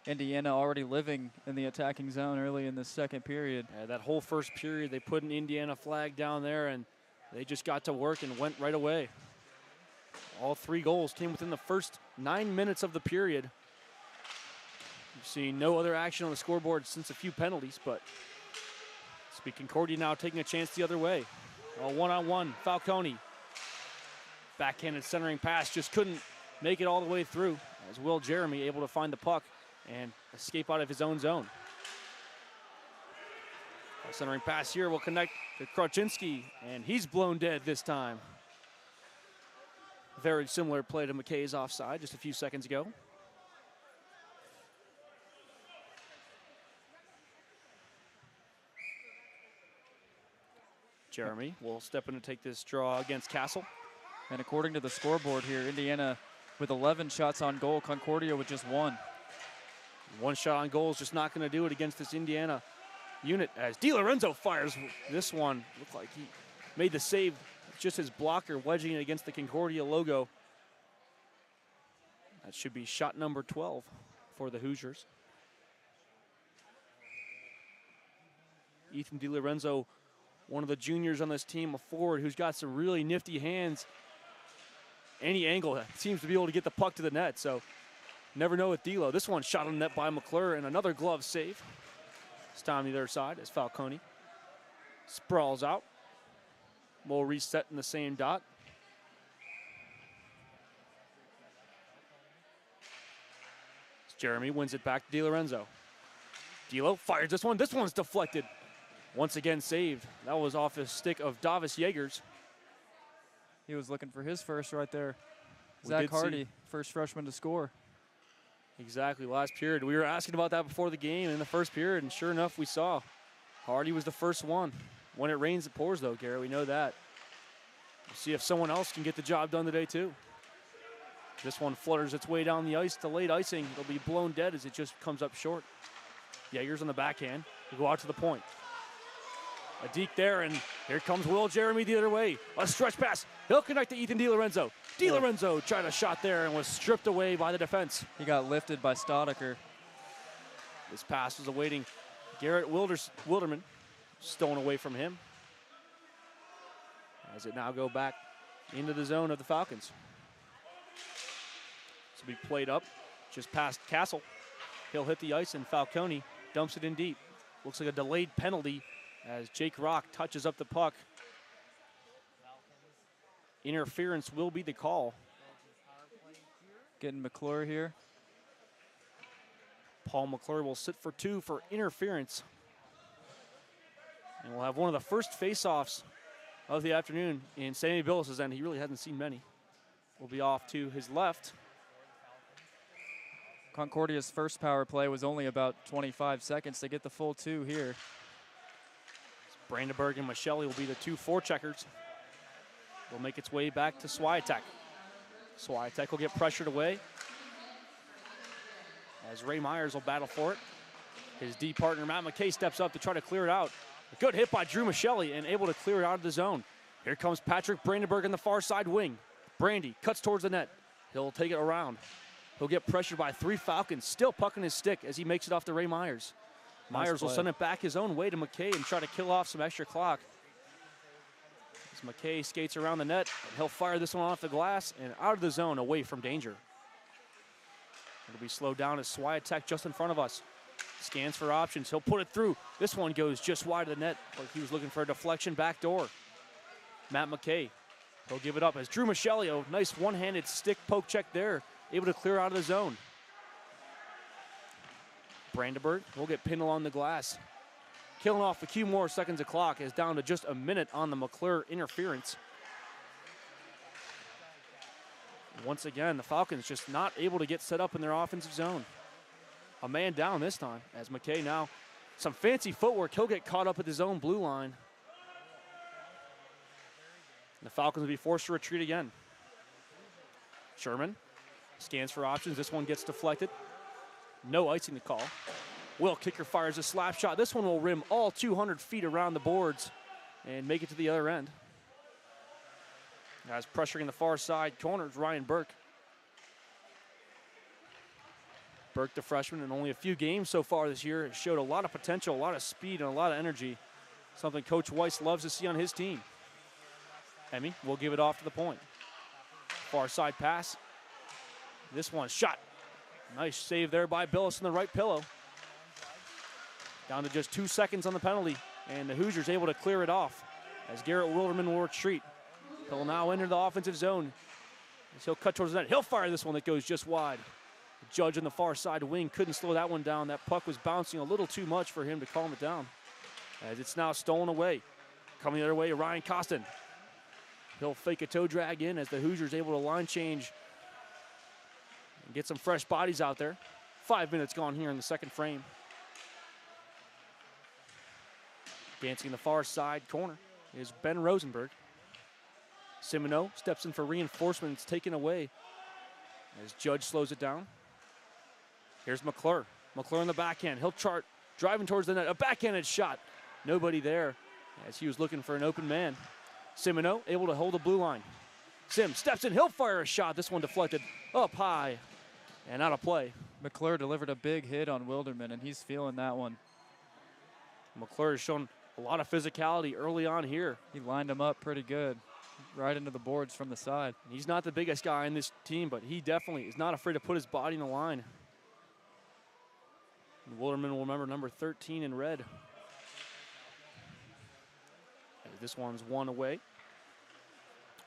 Indiana already living in the attacking zone early in the second period. Yeah, that whole first period, they put an Indiana flag down there, and they just got to work and went right away. All 3 goals came within the first 9 minutes of the period. You've seen no other action on the scoreboard since a few penalties, but it's be Concordia now taking a chance the other way. A one-on-one, Falcone. Backhanded centering pass, just couldn't make it all the way through, as Will Jeremy able to find the puck and escape out of his own zone. A centering pass here will connect to Kraczynski, and he's blown dead this time. Very similar play to McKay's offside just a few seconds ago. Jeremy will step in to take this draw against Castle. And according to the scoreboard here, Indiana with 11 shots on goal, Concordia with just 1. One shot on goal is just not going to do it against this Indiana unit, as DiLorenzo fires this one. Looked like he made the save, just his blocker wedging it against the Concordia logo. That should be shot number 12 for the Hoosiers. Ethan DiLorenzo, one of the juniors on this team, a forward who's got some really nifty hands. Any angle seems to be able to get the puck to the net, so never know with D'Lo. This one shot on net by McClure, and another glove save. This time the other side as Falcone sprawls out. We'll reset in the same dot. Jeremy wins it back to DiLorenzo. D'Lo fires this one. This one's deflected. Once again saved. That was off the stick of Davis Yeagers. He was looking for his first right there. Zach Hardy, first freshman to score. Exactly, last period. We were asking about that before the game in the first period, and sure enough, we saw Hardy was the first one. When it rains, it pours, though, Garrett. We know that. We'll see if someone else can get the job done today, too. This one flutters its way down the ice to late icing. It'll be blown dead as it just comes up short. Yeagers on the backhand. We'll go out to the point. A deke there, and here comes Will Jeremy the other way. A stretch pass. He'll connect to Ethan DiLorenzo. DiLorenzo tried a shot there and was stripped away by the defense. He got lifted by Staudiker. This pass was awaiting Garrett Wilderman. Stolen away from him. As it now go back into the zone of the Falcons. This will be played up just past Castle. He'll hit the ice, and Falcone dumps it in deep. Looks like a delayed penalty as Jake Rock touches up the puck. Interference will be the call. Getting McClure here. Paul McClure will sit for 2 for interference. And we'll have one of the first face-offs of the afternoon in Sammy Billis' end. He really hasn't seen many. Will be off to his left. Concordia's first power play was only about 25 seconds to get the full 2 here. Brandenburg and Michelli will be the 2 forecheckers. Will make its way back to Swiatek. Swiatek will get pressured away as Ray Myers will battle for it. His D partner, Matt McKay, steps up to try to clear it out. A good hit by Drew Michelli and able to clear it out of the zone. Here comes Patrick Brandenburg in the far side wing. Brandy cuts towards the net. He'll take it around. He'll get pressured by 3 Falcons, still pucking his stick as he makes it off to Ray Myers. Myers will send it back his own way to McKay and try to kill off some extra clock. As McKay skates around the net, and he'll fire this one off the glass and out of the zone, away from danger. It'll be slowed down as Swiatek just in front of us. Scans for options, he'll put it through. This one goes just wide of the net, like he was looking for a deflection back door. Matt McKay, he'll give it up as Drew Michelio, nice one-handed stick poke check there, able to clear out of the zone. Brandenburg will get pinned along the glass. Killing off a few more seconds of clock is down to just a minute on the McClure interference. Once again, the Falcons just not able to get set up in their offensive zone. A man down this time as McKay now, some fancy footwork. He'll get caught up at his own blue line. The Falcons will be forced to retreat again. Sherman scans for options. This one gets deflected. No icing to call. Will Kicker fires a slap shot. This one will rim all 200 feet around the boards and make it to the other end. Guys pressuring the far side corner is Ryan Burke. Burke, the freshman, in only a few games so far this year, has showed a lot of potential, a lot of speed, and a lot of energy. Something Coach Weiss loves to see on his team. Emmy will give it off to the point. Far side pass. This one shot. Nice save there by Billis in the right pillow. Down to just 2 seconds on the penalty, and the Hoosiers able to clear it off as Garrett Wilderman will retreat. He'll now enter the offensive zone as he'll cut towards the net. He'll fire this one that goes just wide. The judge on the far side wing couldn't slow that one down. That puck was bouncing a little too much for him to calm it down. As it's now stolen away. Coming the other way, Ryan Costin. He'll fake a toe drag in as the Hoosiers able to line change and get some fresh bodies out there. 5 minutes gone here in the second frame. Dancing the far side corner is Ben Rosenberg. Simoneau steps in for reinforcement. It's taken away as Judge slows it down. Here's McClure. McClure in the backhand. He'll chart, driving towards the net. A backhanded shot. Nobody there as he was looking for an open man. Simoneau able to hold the blue line. Sim steps in. He'll fire a shot. This one deflected up high and out of play. McClure delivered a big hit on Wilderman, and he's feeling that one. McClure has shown a lot of physicality early on here. He lined him up pretty good, right into the boards from the side. He's not the biggest guy in this team, but he definitely is not afraid to put his body in the line. And Wilderman will remember number 13 in red. And this one's one away.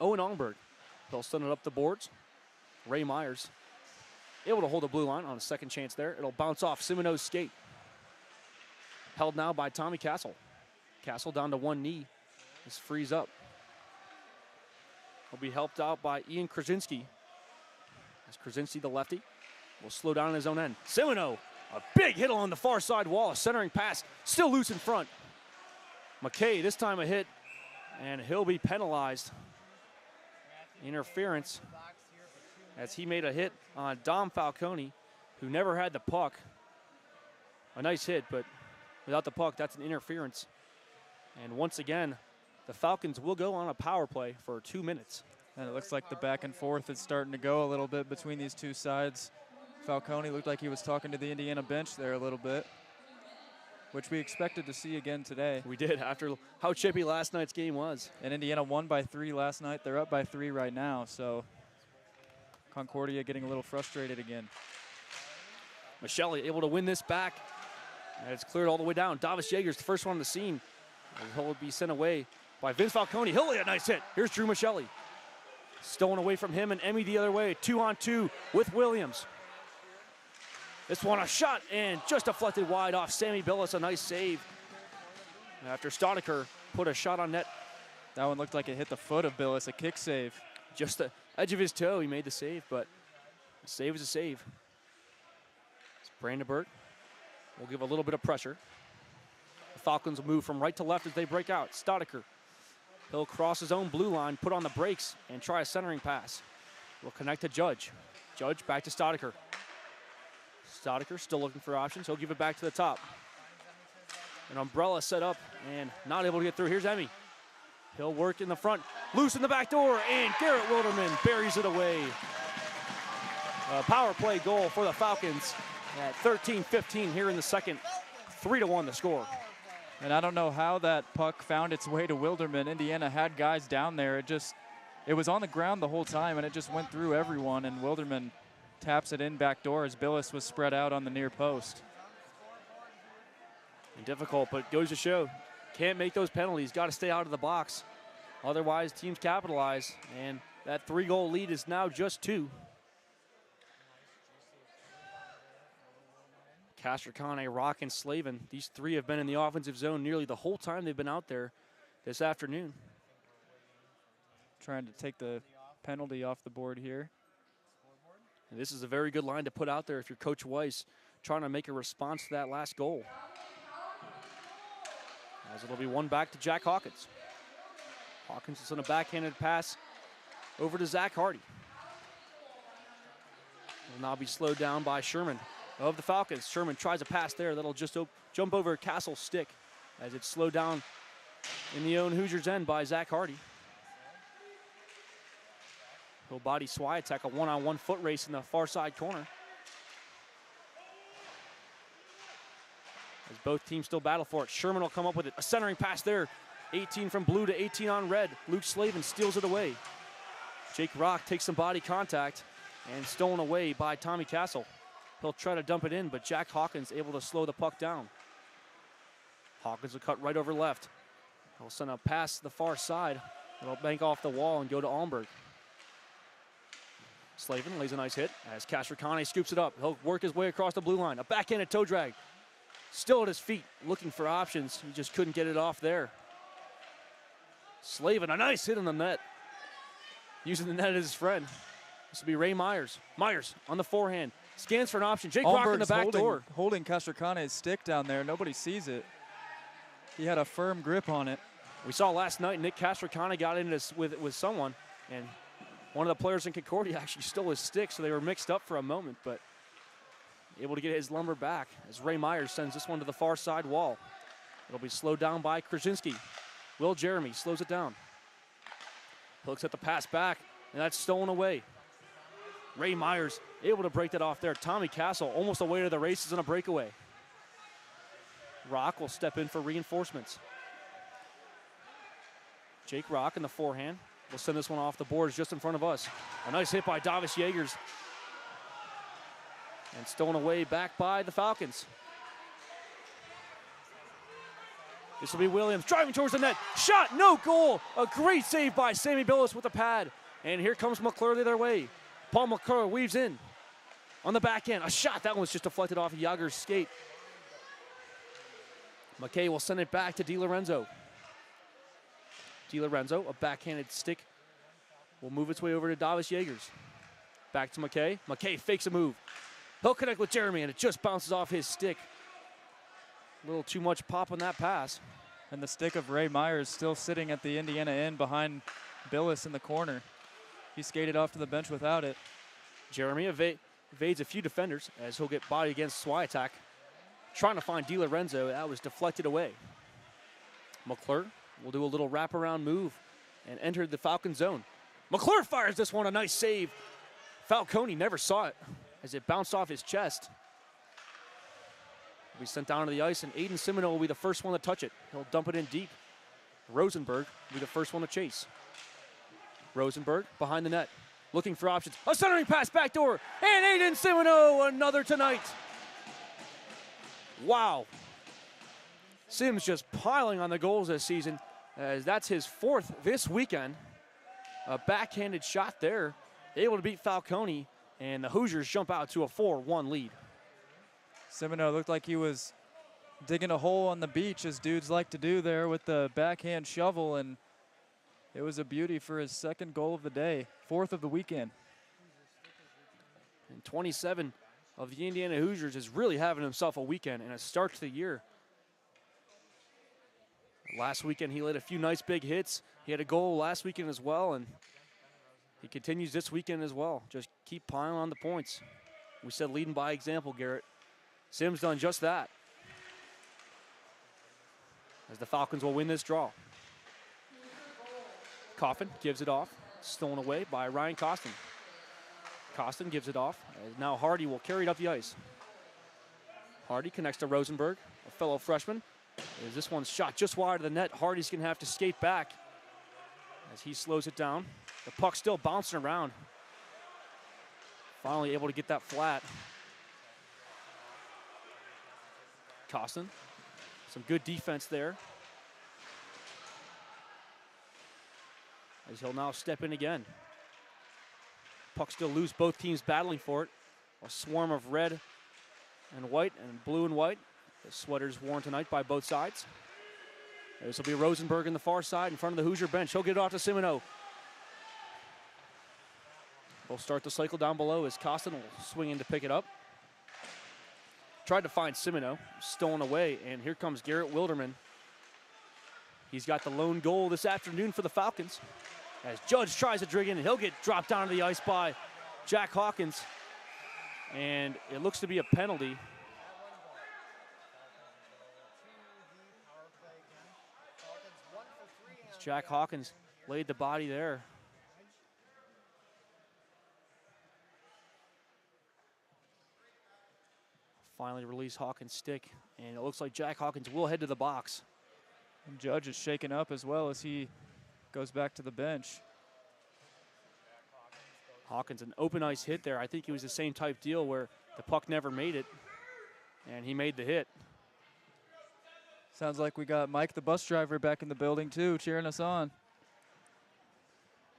Owen Ongberg, he'll send it up the boards. Ray Myers able to hold the blue line on a second chance there. It'll bounce off Simoneau's skate. Held now by Tommy Castle. Castle down to one knee. This frees up. Will be helped out by Ian Krasinski. As Krasinski, the lefty, will slow down on his own end. Simoneau, a big hit along the far side wall. A centering pass, still loose in front. McKay, this time a hit, and he'll be penalized. Interference, as he made a hit on Dom Falcone, who never had the puck. A nice hit, but without the puck, that's an interference. And once again, the Falcons will go on a power play for 2 minutes. And it looks like the back and forth is starting to go a little bit between these two sides. Falcone looked like he was talking to the Indiana bench there a little bit, which we expected to see again today. We did, after how chippy last night's game was. And Indiana won by 3 last night. They're up by 3 right now, so Concordia getting a little frustrated again. Michelli able to win this back. And it's cleared all the way down. Davis Yeager's the first one on the scene. And he'll be sent away by Vince Falcone. He'll lay a nice hit. Here's Drew Michelli. Stolen away from him and Emmy the other way. 2-on-2 with Williams. This one a shot and just deflected wide off Sammy Billis. A nice save. After Staudiker put a shot on net. That one looked like it hit the foot of Billis, a kick save. Just the edge of his toe, he made the save, but a save is a save. It's Brandenburg. We'll give a little bit of pressure. The Falcons will move from right to left as they break out. Staudiker. He'll cross his own blue line, put on the brakes, and try a centering pass. Will connect to Judge. Judge back to Staudiker. Staudiker still looking for options. He'll give it back to the top. An umbrella set up and not able to get through. Here's Emmy. He'll work in the front, loose in the back door, and Garrett Wilderman buries it away. A power play goal for the Falcons at 13-15 here in the second. 3-1 the score. And I don't know how that puck found its way to Wilderman. Indiana had guys down there. It was on the ground the whole time, and it just went through everyone, and Wilderman taps it in back door as Billis was spread out on the near post. And difficult, but goes to show. Can't make those penalties. Got to stay out of the box. Otherwise, teams capitalize, and that 3-goal lead is now just 2. Castricane, Rock, and Slavin. These 3 have been in the offensive zone nearly the whole time they've been out there this afternoon. Trying to take the penalty off the board here. And this is a very good line to put out there if you're Coach Weiss trying to make a response to that last goal. As it'll be one back to Jack Hawkins. Hawkins is on a backhanded pass over to Zach Hardy. Will now be slowed down by Sherman of the Falcons. Sherman tries a pass there that'll just jump over Castle's stick as it's slowed down in the own Hoosiers end by Zach Hardy. He'll body Swiatek, a one-on-one foot race in the far side corner. As both teams still battle for it. Sherman will come up with it. A centering pass there. 18 from blue to 18 on red. Luke Slavin steals it away. Jake Rock takes some body contact and stolen away by Tommy Castle. He'll try to dump it in, but Jack Hawkins able to slow the puck down. Hawkins will cut right over left. He'll send a pass to the far side. It'll bank off the wall and go to Almberg. Slavin lays a nice hit as Castricane scoops it up. He'll work his way across the blue line. A backhanded toe drag. Still at his feet, looking for options. He just couldn't get it off there. Slavin, a nice hit on the net. Using the net as his friend. This will be Ray Myers. Myers on the forehand. Scans for an option. Jake Rock in the back door. Holding Castricane's stick down there. Nobody sees it. He had a firm grip on it. We saw last night Nick Castricane got into this with someone, and one of the players in Concordia actually stole his stick, so they were mixed up for a moment, but able to get his lumber back as Ray Myers sends this one to the far side wall. It'll be slowed down by Krasinski. Will Jeremy slows it down. He looks at the pass back, and that's stolen away. Ray Myers able to break that off there. Tommy Castle almost away to the races on a breakaway. Rock will step in for reinforcements. Jake Rock in the forehand. We'll send this one off the boards just in front of us. A nice hit by Davis Yeagers. And stolen away back by the Falcons. This will be Williams driving towards the net. Shot, no goal. A great save by Sammy Billis with the pad. And here comes McClure the other way. Paul McClure weaves in on the back end. A shot, that one was just deflected off of Yager's skate. McKay will send it back to DiLorenzo. DiLorenzo, a backhanded stick, will move its way over to Davis Yeagers. Back to McKay. McKay fakes a move. He'll connect with Jeremy, and it just bounces off his stick. A little too much pop on that pass. And the stick of Ray Myers still sitting at the Indiana end behind Billis in the corner. He skated off to the bench without it. Jeremy evades a few defenders as he'll get body against Swiatek. Trying to find DiLorenzo. That was deflected away. McClure will do a little wraparound move and enter the Falcon zone. McClure fires this one, a nice save. Falcone never saw it as it bounced off his chest. Will be sent down to the ice, and Aiden Simino will be the first one to touch it. He'll dump it in deep. Rosenberg will be the first one to chase. Rosenberg behind the net, looking for options. A centering pass back door, and Aiden Simino, another tonight. Wow. Sims just piling on the goals this season, as that's his 4th this weekend. A backhanded shot there, able to beat Falcone, and the Hoosiers jump out to a 4-1 lead. Semino looked like he was digging a hole on the beach, as dudes like to do there with the backhand shovel, and it was a beauty for his 2nd goal of the day, 4th of the weekend. And 27 of the Indiana Hoosiers is really having himself a weekend and a start to the year. Last weekend he laid a few nice big hits. He had a goal last weekend as well, and he continues this weekend as well. Just keep piling on the points. We said leading by example, Garrett. Sims done just that, as the Falcons will win this draw. Coffin gives it off, stolen away by Ryan Costin. Costin gives it off, as now Hardy will carry it up the ice. Hardy connects to Rosenberg, a fellow freshman. As this one's shot just wide of the net. Hardy's going to have to skate back as he slows it down. The puck still bouncing around. Finally able to get that flat. Costin, some good defense there. As he'll now step in again. Puck still loose, both teams battling for it. A swarm of red and white and blue and white. The sweaters worn tonight by both sides. This will be Rosenberg in the far side in front of the Hoosier bench. He'll get it off to Simino. We'll start the cycle down below as Costin will swing in to pick it up. Tried to find Simino, stolen away, and here comes Garrett Wilderman. He's got the lone goal this afternoon for the Falcons. As Judge tries to dig in, and he'll get dropped down to the ice by Jack Hawkins. And it looks to be a penalty. Jack Hawkins laid the body there. Finally release Hawkins' stick, and it looks like Jack Hawkins will head to the box. And Judge is shaken up as well as he goes back to the bench. Hawkins, an open ice hit there. I think it was the same type deal where the puck never made it, and he made the hit. Sounds like we got Mike, the bus driver, back in the building too, cheering us on.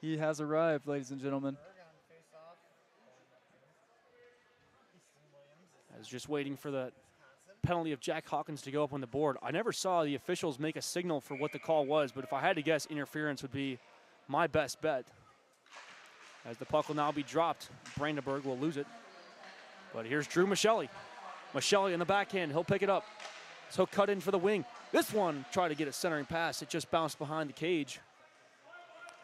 He has arrived, ladies and gentlemen. I was just waiting for the penalty of Jack Hawkins to go up on the board. I never saw the officials make a signal for what the call was, but if I had to guess, interference would be my best bet. As the puck will now be dropped, Brandenburg will lose it. But here's Drew Michelli. Michelli in the backhand, he'll pick it up. So cut in for the wing. This one tried to get a centering pass. It just bounced behind the cage.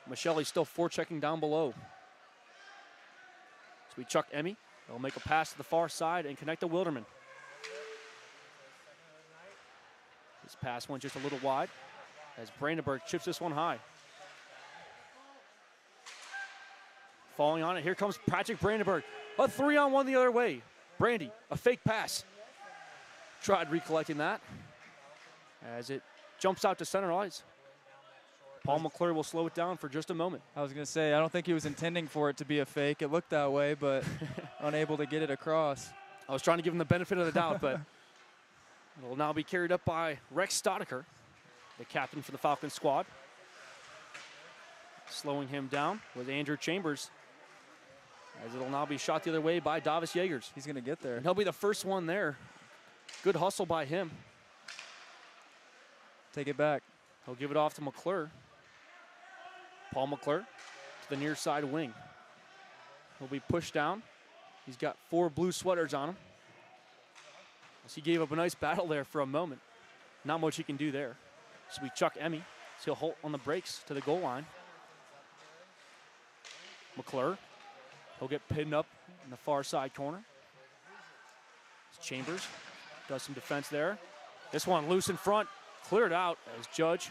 Michelli still forechecking down below. So we chuck Emmy. They'll make a pass to the far side and connect to Wilderman. This pass went just a little wide as Brandenburg chips this one high. Falling on it, here comes Patrick Brandenburg. A 3-on-1 the other way. Brandy, a fake pass. Tried recollecting that as it jumps out to center ice. Paul McClure will slow it down for just a moment. I was going to say, I don't think he was intending for it to be a fake. It looked that way, but unable to get it across. I was trying to give him the benefit of the doubt, but it will now be carried up by Rex Stodiker, the captain for the Falcons squad. Slowing him down with Andrew Chambers, as it'll now be shot the other way by Davis Yeagers. He's going to get there. And he'll be the first one there. Good hustle by him. Take it back. He'll give it off to McClure. Paul McClure to the near side wing. He'll be pushed down. He's got 4 blue sweaters on him. As he gave up a nice battle there for a moment. Not much he can do there. So we chuck Emmy. So he'll hold on the brakes to the goal line. McClure. He'll get pinned up in the far side corner. Chambers does some defense there. This one loose in front. Cleared out as Judge.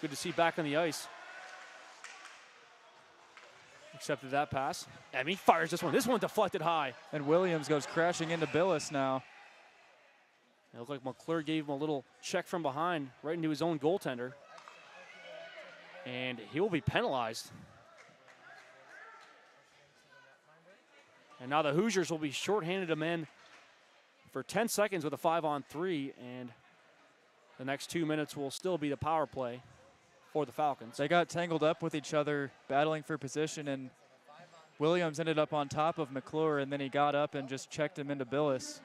Good to see back on the ice. Accepted that pass. Emmy fires this one. This one deflected high. And Williams goes crashing into Billis now. It looked like McClure gave him a little check from behind right into his own goaltender. And he will be penalized. And now the Hoosiers will be shorthanded a man for 10 seconds with a 5-on-3, and the next 2 minutes will still be the power play for the Falcons. They got tangled up with each other, battling for position, and Williams ended up on top of McClure, and then he got up and just checked him into Billis.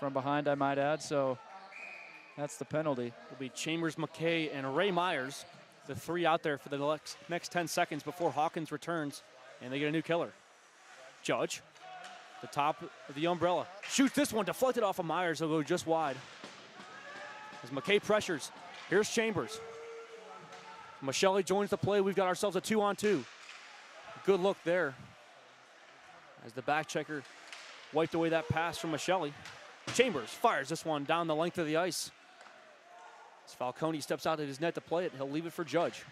From behind, I might add, so that's the penalty. It'll be Chambers, McKay, and Ray Myers, the 3 out there for the next 10 seconds before Hawkins returns, and they get a new killer. Judge, the top of the umbrella, shoots this one, deflected off of Myers. He'll go just wide. As McKay pressures, here's Chambers. Michelli joins the play. We've got ourselves a 2-on-2. Good look there. As the back checker wiped away that pass from Michelli. Chambers fires this one down the length of the ice. As Falcone steps out at his net to play it, he'll leave it for Judge.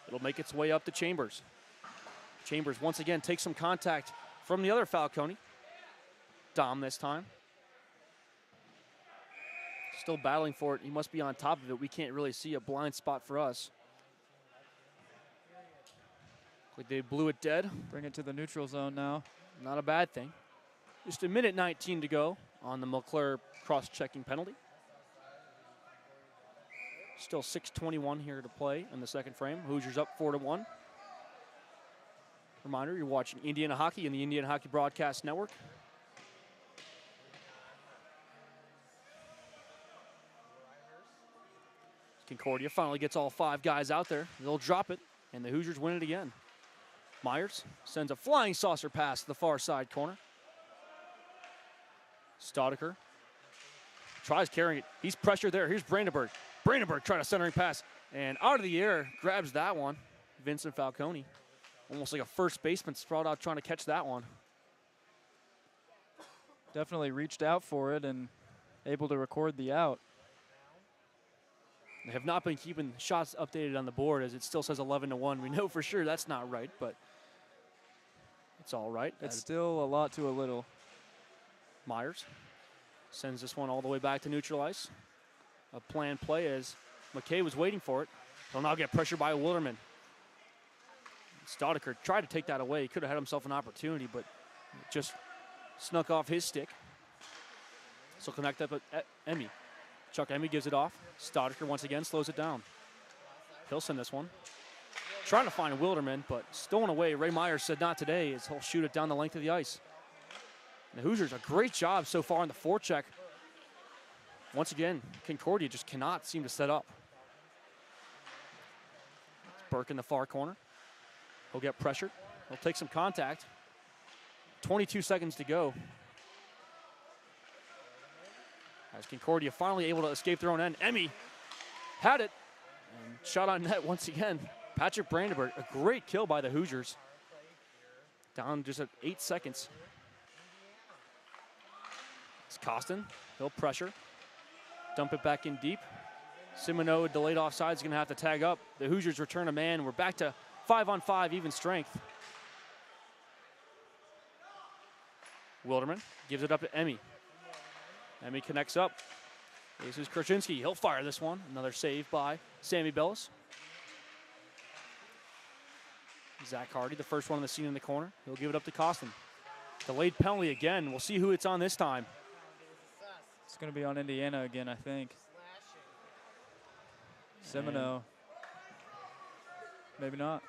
It'll make its way up to Chambers. Chambers once again takes some contact from the other Falcone. Dom this time. Still battling for it. He must be on top of it. We can't really see a blind spot for us. Like they blew it dead. Bring it to the neutral zone now. Not a bad thing. Just a minute 19 to go on the McClure cross-checking penalty. Still 6:21 here to play in the second frame. Hoosiers up 4-1. Reminder, you're watching Indiana Hockey and the Indiana Hockey Broadcast Network. Concordia finally gets all 5 guys out there. They'll drop it, and the Hoosiers win it again. Myers sends a flying saucer pass to the far side corner. Staudiker tries carrying it. He's pressured there. Here's Brandenburg. Brandenburg tried a centering pass, and out of the air, grabs that one. Vincent Falcone. Almost like a first baseman sprawled out trying to catch that one. Definitely reached out for it and able to record the out. They have not been keeping shots updated on the board as it still says 11-1. We know for sure that's not right, but it's all right. It's still a lot to a little. Myers sends this one all the way back to neutral ice. A planned play as McKay was waiting for it. He'll now get pressured by Wilderman. Staudiker tried to take that away. He could have had himself an opportunity, but just snuck off his stick. So connect up at Emmy. Chuck Emmy gives it off. Staudiker once again slows it down. He'll send this one. Trying to find Wilderman, but stolen away. Ray Myers said not today as he'll shoot it down the length of the ice. And the Hoosiers, a great job so far on the forecheck. Once again, Concordia just cannot seem to set up. It's Burke in the far corner. He'll get pressured. He'll take some contact. 22 seconds to go. As Concordia finally able to escape their own end. Emmy had it and shot on net once again. Patrick Brandenburg, a great kill by the Hoosiers. Down just at 8 seconds. It's Costin. He'll pressure. Dump it back in deep. Simoneau, delayed offside, is going to have to tag up. The Hoosiers return a man. We're back to 5-on-5 even strength. Wilderman gives it up to Emmy. Emmy connects up. This is Krasinski. He'll fire this one. Another save by Sammy Bellis. Zach Hardy, the first one on the scene in the corner. He'll give it up to Costin. Delayed penalty again. We'll see who it's on this time. It's going to be on Indiana again, I think. Simoneau. Maybe not.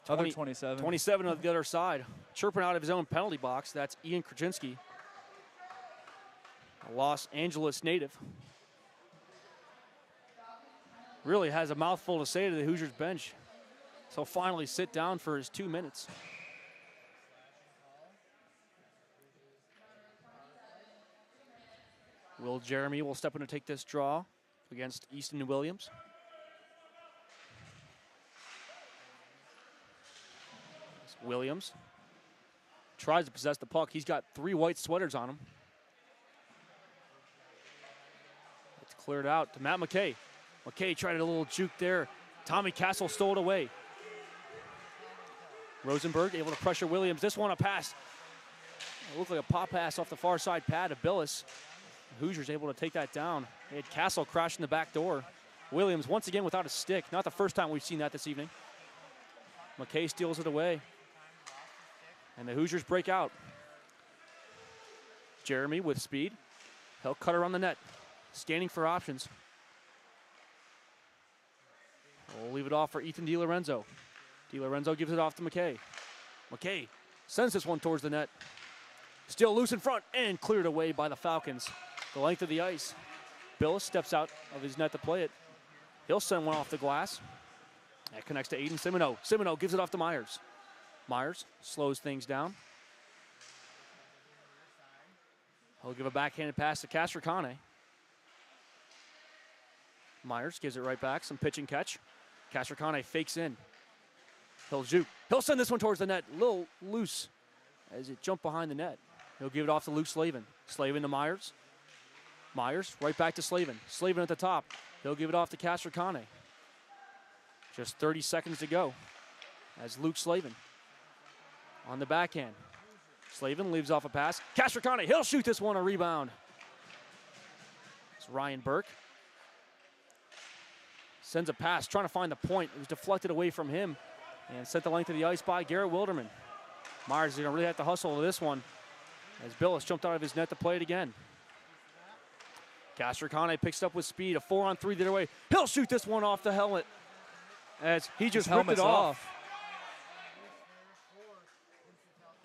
Other 27. 27 on the other side. Chirping out of his own penalty box. That's Ian Krasinski. A Los Angeles native. Really has a mouthful to say to the Hoosiers bench. So he'll finally sit down for his 2 minutes. Will Jeremy will step in to take this draw against Easton Williams. Williams tries to possess the puck. He's got 3 white sweaters on him. It's cleared out to Matt McKay. McKay tried a little juke there. Tommy Castle stole it away. Rosenberg able to pressure Williams. This one a pass. It looked like a pop pass off the far side pad of Billis. The Hoosiers able to take that down. They had Castle crash in the back door. Williams once again without a stick. Not the first time we've seen that this evening. McKay steals it away. And the Hoosiers break out. Jeremy with speed. He'll cut her on the net. Scanning for options. We'll leave it off for Ethan DiLorenzo. DiLorenzo gives it off to McKay. McKay sends this one towards the net. Still loose in front and cleared away by the Falcons. The length of the ice. Billis steps out of his net to play it. He'll send one off the glass. That connects to Aiden Simoneau. Simoneau gives it off to Myers. Myers slows things down. He'll give a backhanded pass to Castricane. Myers gives it right back. Some pitch and catch. Castricane fakes in. He'll juke. He'll send this one towards the net. A little loose as it jumped behind the net. He'll give it off to Luke Slavin. Slavin to Myers. Myers right back to Slavin. Slavin at the top. He'll give it off to Castricane. Just 30 seconds to go as Luke Slavin on the backhand. Slavin leaves off a pass. Castricani, he'll shoot this one, a rebound. It's Ryan Burke. Sends a pass, trying to find the point. It was deflected away from him and sent the length of the ice by Garrett Wilderman. Myers is going to really have to hustle to this one as Billis jumped out of his net to play it again. Castricani picks it up with speed, a 4-on-3 the other way. He'll shoot this one off the helmet as he just ripped it off.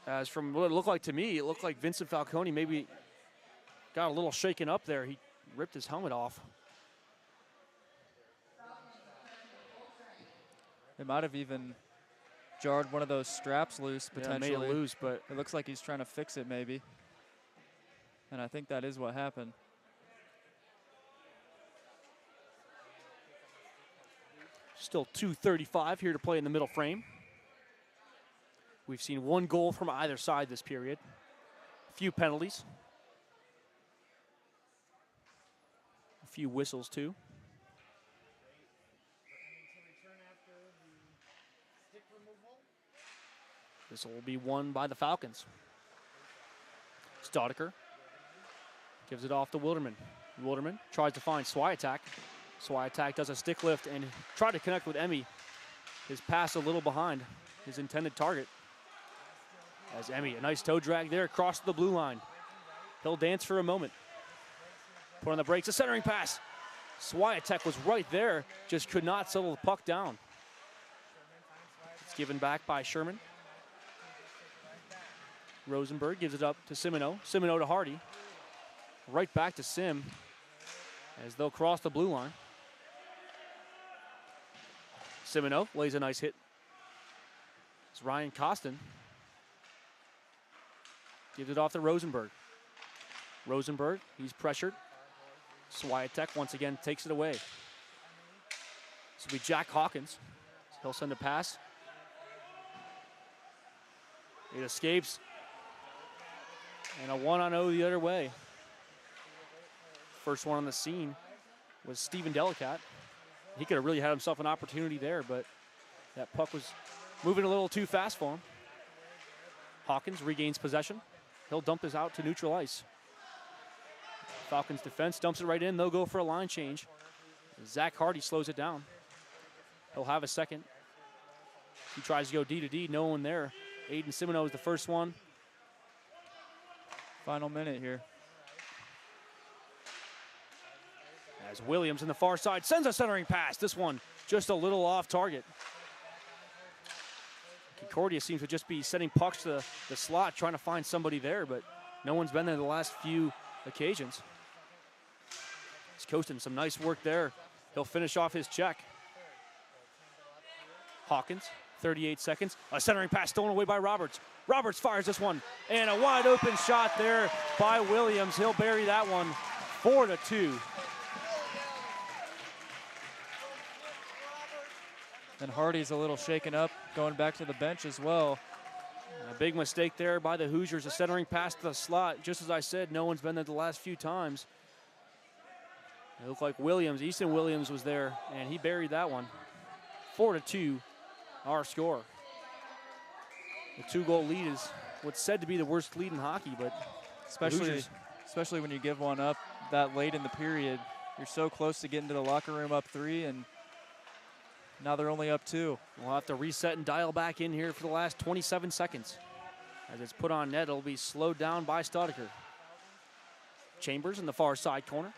As from what it looked like to me, it looked like Vincent Falcone maybe got a little shaken up there. He ripped his helmet off. It might have even jarred one of those straps loose potentially. Yeah, made it loose, but it looks like he's trying to fix it maybe. And I think that is what happened. Still 2:35 here to play in the middle frame. We've seen one goal from either side this period. A few penalties. A few whistles too. This will be won by the Falcons. Staudiker gives it off to Wilderman. Wilderman tries to find Swiatek. Swiatek does a stick lift and tried to connect with Emmy. His pass a little behind his intended target. As Emmy, a nice toe drag there across the blue line. He'll dance for a moment. Put on the brakes, a centering pass. Swiatek was right there, just could not settle the puck down. It's given back by Sherman. Rosenberg gives it up to Simoneau. Simoneau to Hardy. Right back to Sim as they'll cross the blue line. Simoneau lays a nice hit. It's Ryan Costin. Gives it off to Rosenberg. Rosenberg, he's pressured. Swiatek once again takes it away. This will be Jack Hawkins. He'll send a pass. It escapes. And a 1-on-0 the other way. First one on the scene was Steven Delicat. He could have really had himself an opportunity there, but that puck was moving a little too fast for him. Hawkins regains possession. He'll dump this out to neutral ice. Falcons defense dumps it right in. They'll go for a line change. Zach Hardy slows it down. He'll have a second. He tries to go D to D, no one there. Aiden Simoneau is the first one. Final minute here. As Williams in the far side sends a centering pass. This one just a little off target. Concordia seems to just be sending pucks to the slot, trying to find somebody there, but no one's been there the last few occasions. He's coasting some nice work there. He'll finish off his check. Hawkins, 38 seconds. A centering pass stolen away by Roberts. Roberts fires this one, and a wide open shot there by Williams. He'll bury that one, 4-2. And Hardy's a little shaken up, going back to the bench as well. A big mistake there by the Hoosiers, a centering pass to the slot. Just as I said, no one's been there the last few times. It looked like Williams, Easton Williams was there, and he buried that one. 4-2, our score. The 2-goal lead is what's said to be the worst lead in hockey, but especially when you give one up that late in the period. You're so close to getting to the locker room up 3, and now they're only up 2. We'll have to reset and dial back in here for the last 27 seconds. As it's put on net, it'll be slowed down by Staudiker. Chambers in the far side corner.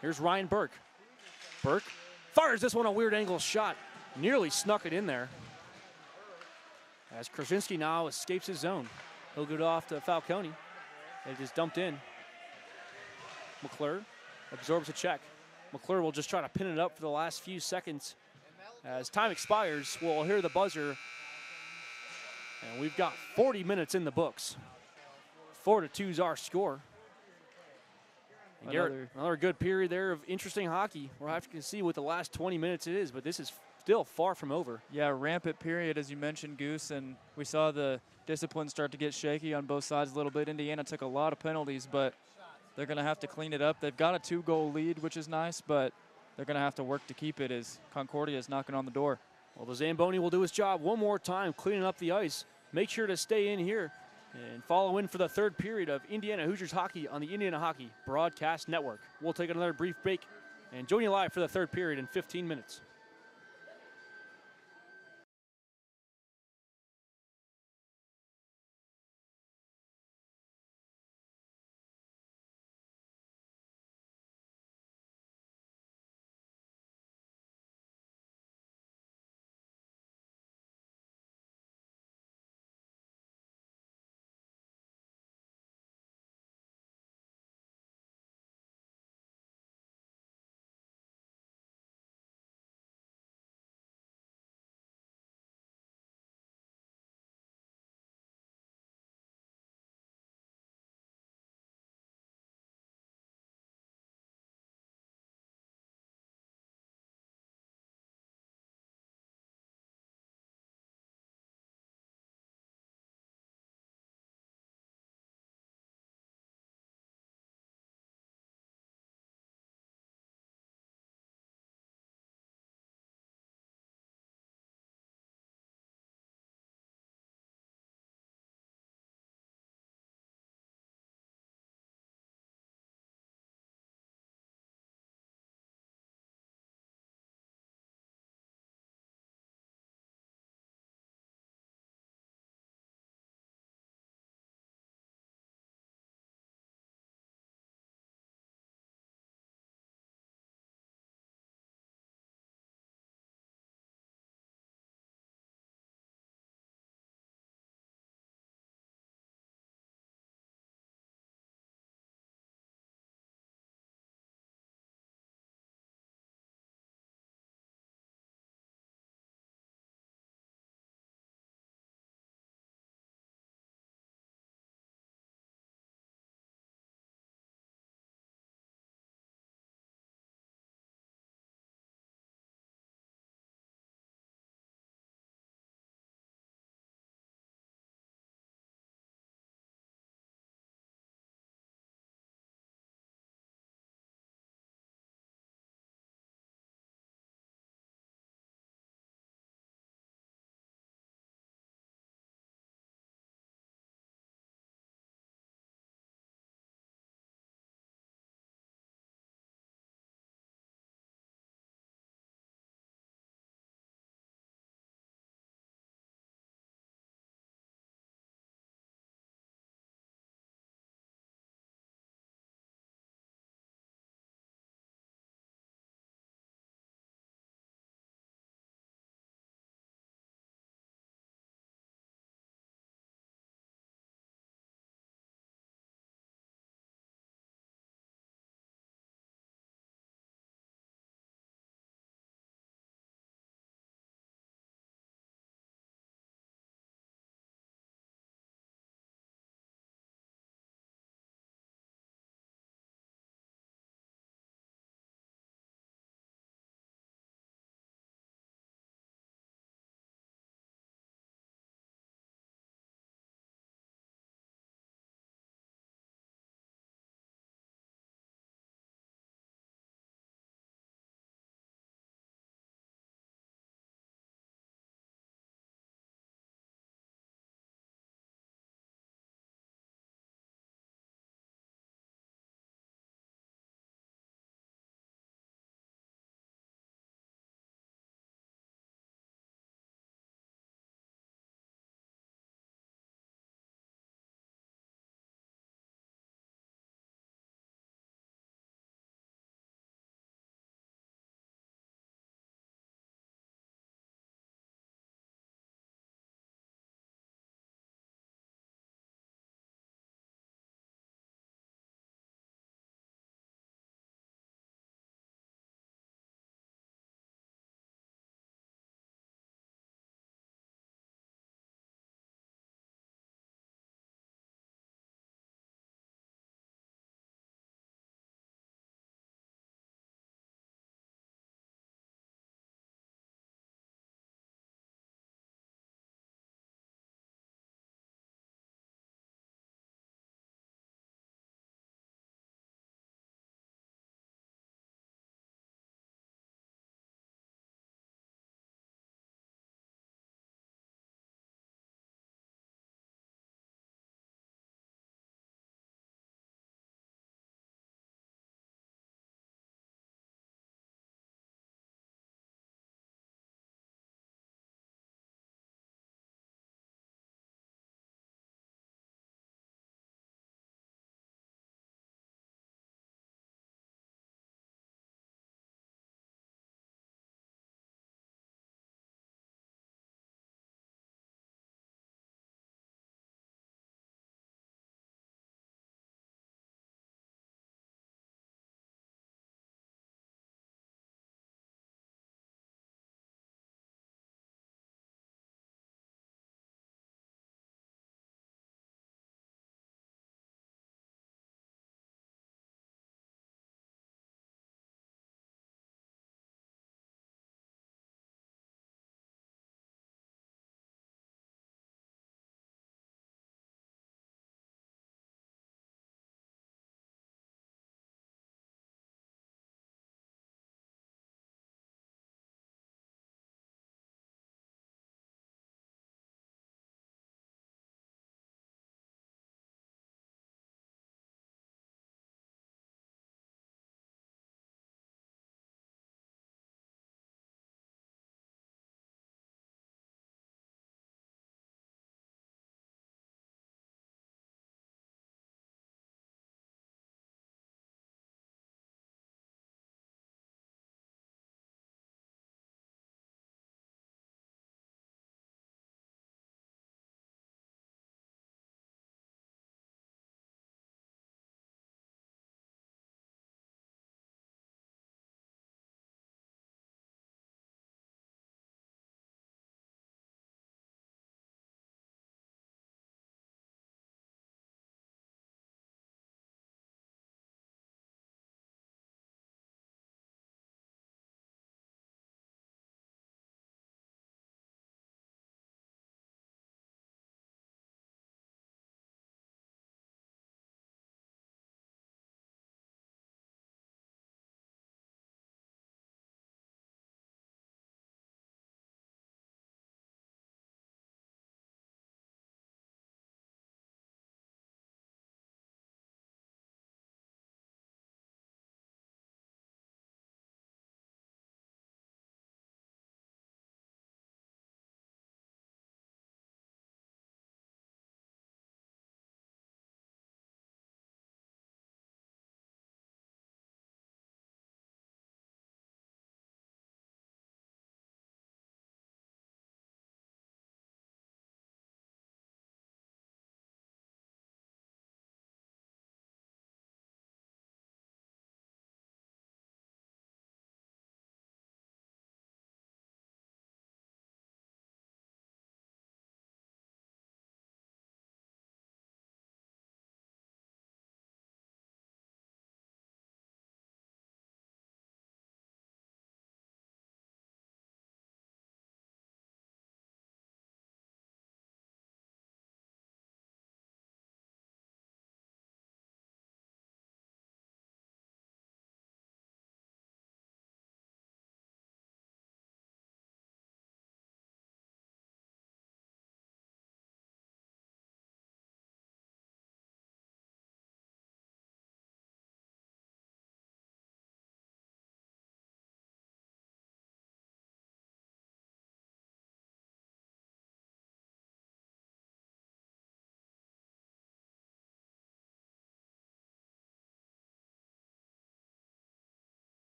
Here's Ryan Burke. Burke fires this one, a weird angle shot. Nearly snuck it in there. As Krasinski now escapes his zone. He'll get it off to Falcone. They just dumped in. McClure absorbs a check. McClure will just try to pin it up for the last few seconds. As time expires, we'll hear the buzzer. And we've got 40 minutes in the books. 4-2 is our score. And Garrett, another good period there of interesting hockey. We'll have to see what the last 20 minutes it is, but this is still far from over. Yeah, rampant period, as you mentioned, Goose, and we saw the discipline start to get shaky on both sides a little bit. Indiana took a lot of penalties, but they're going to have to clean it up. They've got a 2-goal lead, which is nice, but they're going to have to work to keep it as Concordia is knocking on the door. Well, the Zamboni will do his job one more time, cleaning up the ice. Make sure to stay in here And follow in for the third period of Indiana Hoosiers hockey on the Indiana Hockey Broadcast Network. We'll take another brief break and join you live for the third period in 15 minutes.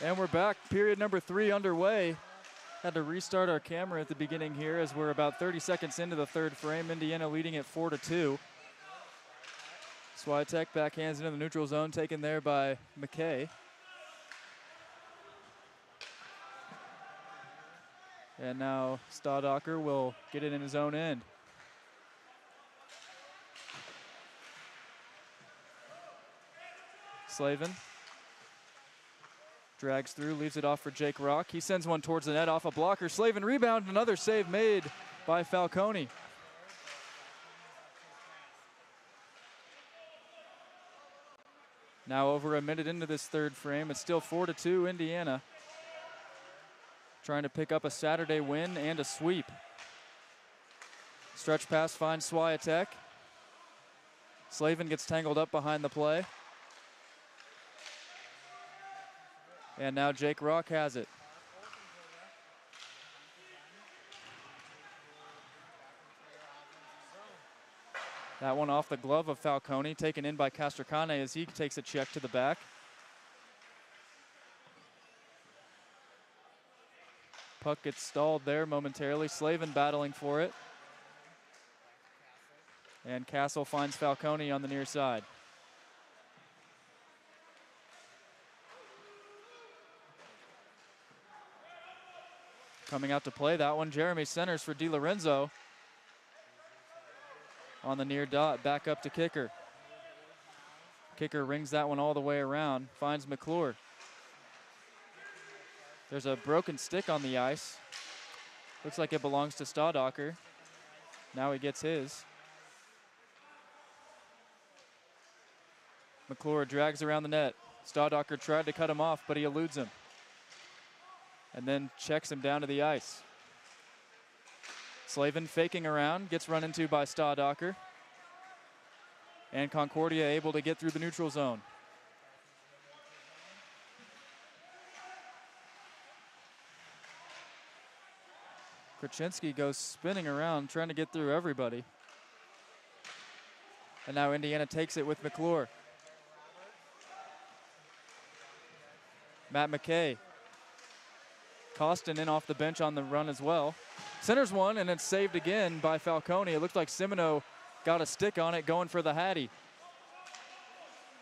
And we're back, period number 3 underway. Had to restart our camera at the beginning here as we're about 30 seconds into the third frame. Indiana leading it 4-2. Swiatek backhands into the neutral zone, taken there by McKay. And now Staudacher will get it in his own end. Slavin drags through, leaves it off for Jake Rock. He sends one towards the net off a blocker. Slavin rebound, another save made by Falcone. Now over a minute into this third frame, it's still 4-2 Indiana. Trying to pick up a Saturday win and a sweep. Stretch pass finds Swiatek. Slavin gets tangled up behind the play. And now Jake Rock has it. That one off the glove of Falcone, taken in by Castracane as he takes a check to the back. Puck gets stalled there momentarily. Slavin battling for it. And Castle finds Falcone on the near side. Coming out to play that one, Jeremy centers for DiLorenzo. On the near dot, back up to Kicker. Kicker rings that one all the way around, finds McClure. There's a broken stick on the ice. Looks like it belongs to Staudacher. Now he gets his. McClure drags around the net. Staudacher tried to cut him off, but he eludes him. And then checks him down to the ice. Slavin faking around, gets run into by Staudacher. And Concordia able to get through the neutral zone. Kraczynski goes spinning around, trying to get through everybody. And now Indiana takes it with McClure. Matt McKay. Costin in off the bench on the run as well. Centers one, and it's saved again by Falcone. It looked like Simino got a stick on it, going for the Hattie.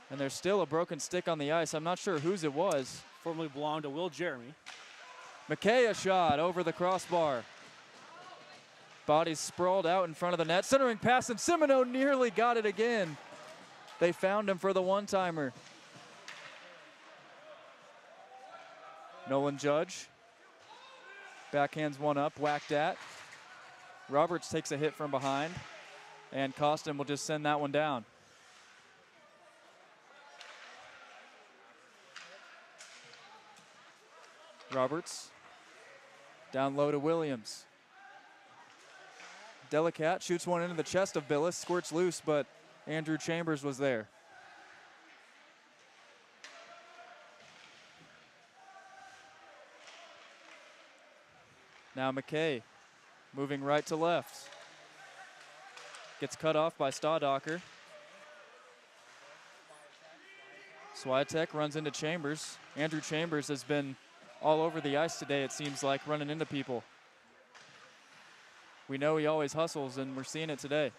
And there's still a broken stick on the ice. I'm not sure whose it was. Formerly belonged to Will Jeremy. McKay a shot over the crossbar. Body's sprawled out in front of the net. Centering pass, and Simino nearly got it again. They found him for the one-timer. Nolan Judge backhands one up, whacked at. Roberts takes a hit from behind, and Costin will just send that one down. Roberts down low to Williams. Delicat shoots one into the chest of Billis, squirts loose, but Andrew Chambers was there. Now McKay moving right to left. Gets cut off by Staudacher. Swiatek runs into Chambers. Andrew Chambers has been all over the ice today, it seems like, running into people. We know he always hustles, and we're seeing it today.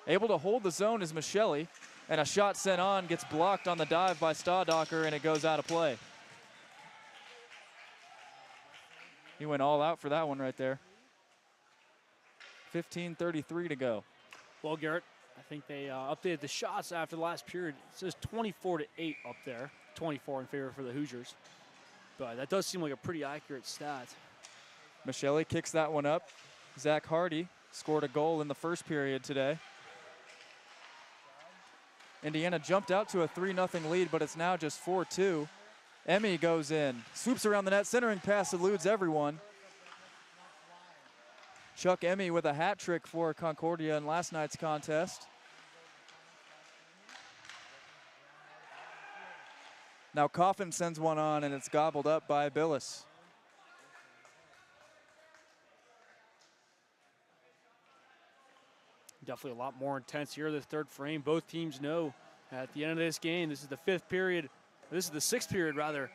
Able to hold the zone is Michelli, and a shot sent on gets blocked on the dive by Staudacher, and it goes out of play. He went all out for that one right there. 15:33 to go. Well, Garrett, I think they updated the shots after the last period. It says 24-8 up there, 24 in favor for the Hoosiers. But that does seem like a pretty accurate stat. Michelli kicks that one up. Zach Hardy scored a goal in the first period today. Indiana jumped out to a 3-0 lead, but it's now just 4-2. Emmy goes in, swoops around the net, centering pass eludes everyone. Chuck Emmy with a hat trick for Concordia in last night's contest. Now Coffin sends one on, and it's gobbled up by Billis. Definitely a lot more intense here this third frame. Both teams know at the end of this game, this is the fifth period. This is the sixth period, rather.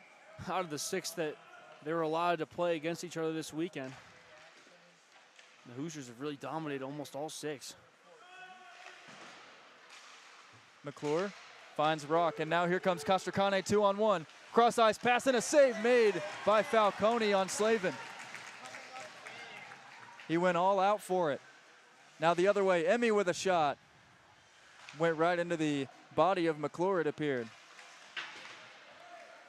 out of the 6 that they were allowed to play against each other this weekend. The Hoosiers have really dominated almost all 6. McClure finds Rock, and now here comes Castracane 2-on-1. Cross ice pass and a save made by Falcone on Slavin. He went all out for it. Now the other way, Emmy with a shot. Went right into the body of McClure, it appeared.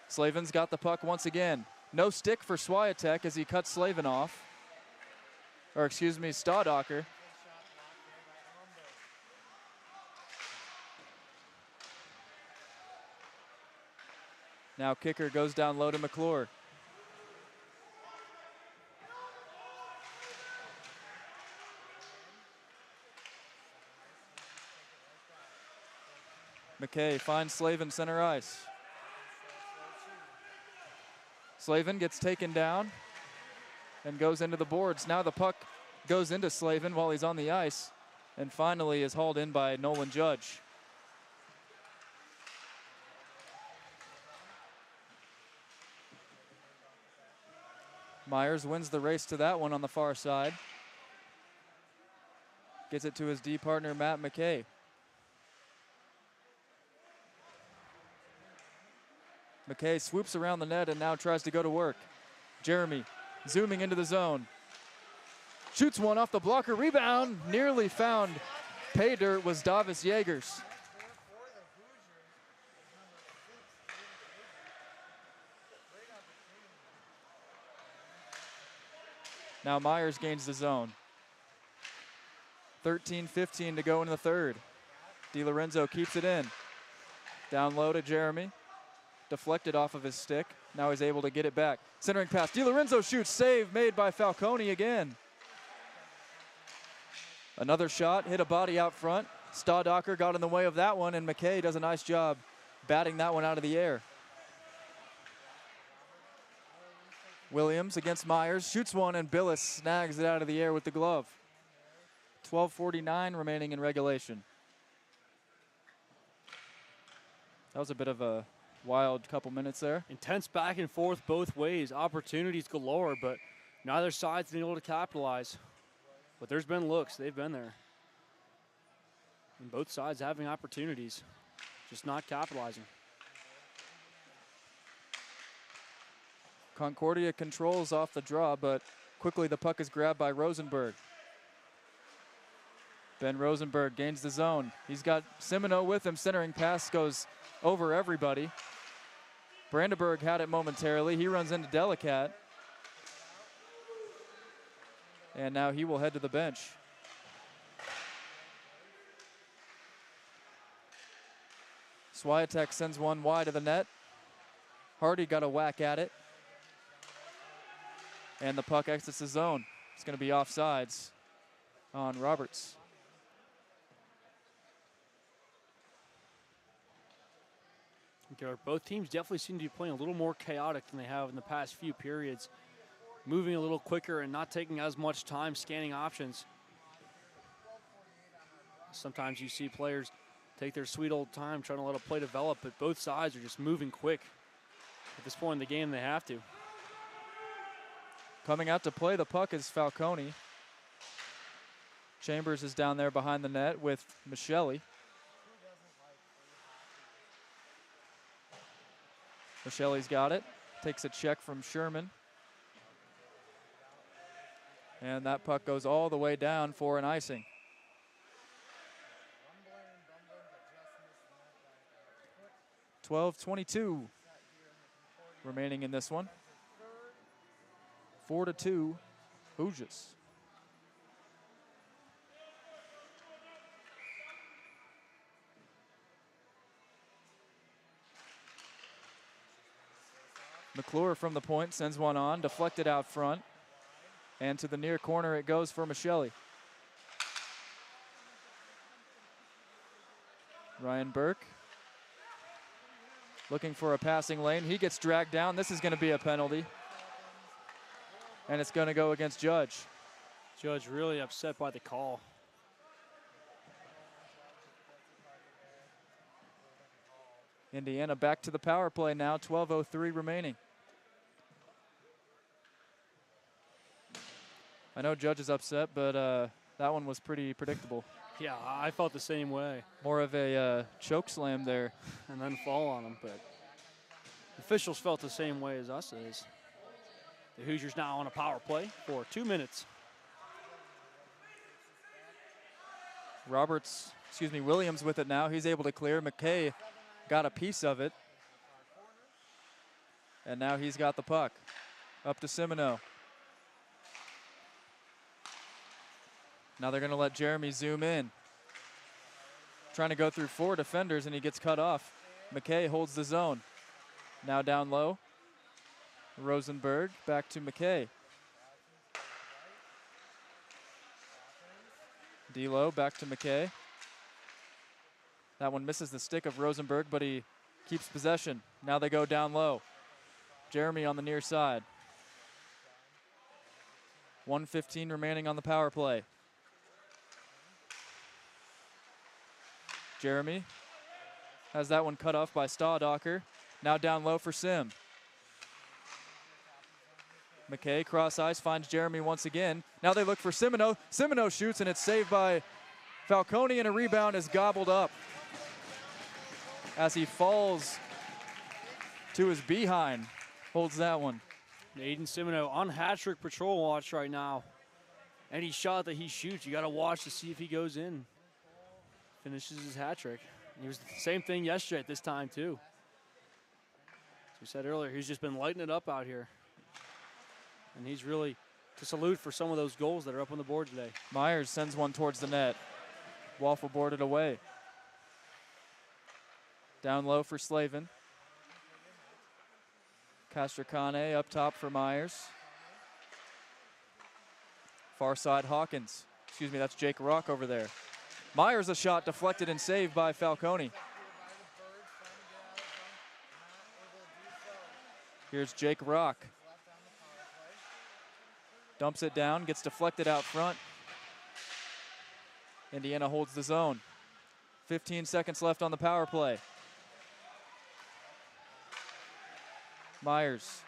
Slavin's got the puck once again. No stick for Swiatek as he cuts Slavin off. Or excuse me, Staudacher. Now kicker goes down low to McClure. McKay finds Slavin center ice. Slavin gets taken down and goes into the boards. Now the puck goes into Slavin while he's on the ice and finally is hauled in by Nolan Judge. Myers wins the race to that one on the far side. Gets it to his D partner, Matt McKay. McKay swoops around the net and now tries to go to work. Jeremy zooming into the zone. Shoots one off the blocker, rebound, nearly found. Pay dirt was Davis Jaegers. Now Myers gains the zone. 13-15 to go in the third. DiLorenzo keeps it in. Down low to Jeremy. Deflected off of his stick. Now he's able to get it back. Centering pass. DiLorenzo shoots. Save made by Falcone again. Another shot. Hit a body out front. Staudacher got in the way of that one, and McKay does a nice job batting that one out of the air. Williams against Myers. Shoots one, and Billis snags it out of the air with the glove. 12:49 remaining in regulation. That was a bit of a wild couple minutes there. Intense back and forth both ways. Opportunities galore, but neither side's been able to capitalize. But there's been looks. They've been there. And both sides having opportunities, just not capitalizing. Concordia controls off the draw, but quickly the puck is grabbed by Rosenberg. Ben Rosenberg gains the zone. He's got Simoneau with him. Centering pass goes over everybody. Brandenburg had it momentarily. He runs into Delicat. And now he will head to the bench. Swiatek sends one wide of the net. Hardy got a whack at it. And the puck exits the zone. It's going to be offsides on Roberts. Both teams definitely seem to be playing a little more chaotic than they have in the past few periods. Moving a little quicker and not taking as much time scanning options. Sometimes you see players take their sweet old time trying to let a play develop, but both sides are just moving quick. At this point in the game, they have to. Coming out to play the puck is Falcone. Chambers is down there behind the net with Michelli. Michelli's got it. Takes a check from Sherman. And that puck goes all the way down for an icing. .22 remaining in this one. 4-2, Hoosiers. McClure from the point sends one on, deflected out front. And to the near corner it goes for Michelli. Ryan Burke looking for a passing lane. He gets dragged down. This is going to be a penalty. And it's going to go against Judge. Judge really upset by the call. Indiana back to the power play now, 12:03 remaining. I know Judge is upset, but that one was pretty predictable. Yeah, I felt the same way. More of a choke slam there. And then fall on him, but officials felt the same way as us is. The Hoosiers now on a power play for 2 minutes. Williams with it now. He's able to clear. McKay got a piece of it. And now he's got the puck. Up to Semino. Now they're going to let Jeremy zoom in. Trying to go through 4 defenders, and he gets cut off. McKay holds the zone. Now down low. Rosenberg back to McKay. D'Lo back to McKay. That one misses the stick of Rosenberg, but he keeps possession. Now they go down low. Jeremy on the near side. 1:15 remaining on the power play. Jeremy has that one cut off by Staudacher. Now down low for Sim. McKay cross ice finds Jeremy once again. Now they look for Semino. Semino shoots, and it's saved by Falcone, and a rebound is gobbled up as he falls to his behind. Holds that one. Aiden Semino on hat-trick patrol watch right now. Any shot that he shoots, you got to watch to see if he goes in. Finishes his hat-trick. He was the same thing yesterday at this time, too. As we said earlier, he's just been lighting it up out here. And he's really to salute for some of those goals that are up on the board today. Myers sends one towards the net. Waffle boarded away. Down low for Slavin. Castracane up top for Myers. Far side Hawkins. Excuse me, that's Jake Rock over there. Myers a shot deflected and saved by Falcone. Here's Jake Rock. Dumps it down, gets deflected out front. Indiana holds the zone. 15 seconds left on the power play. Myers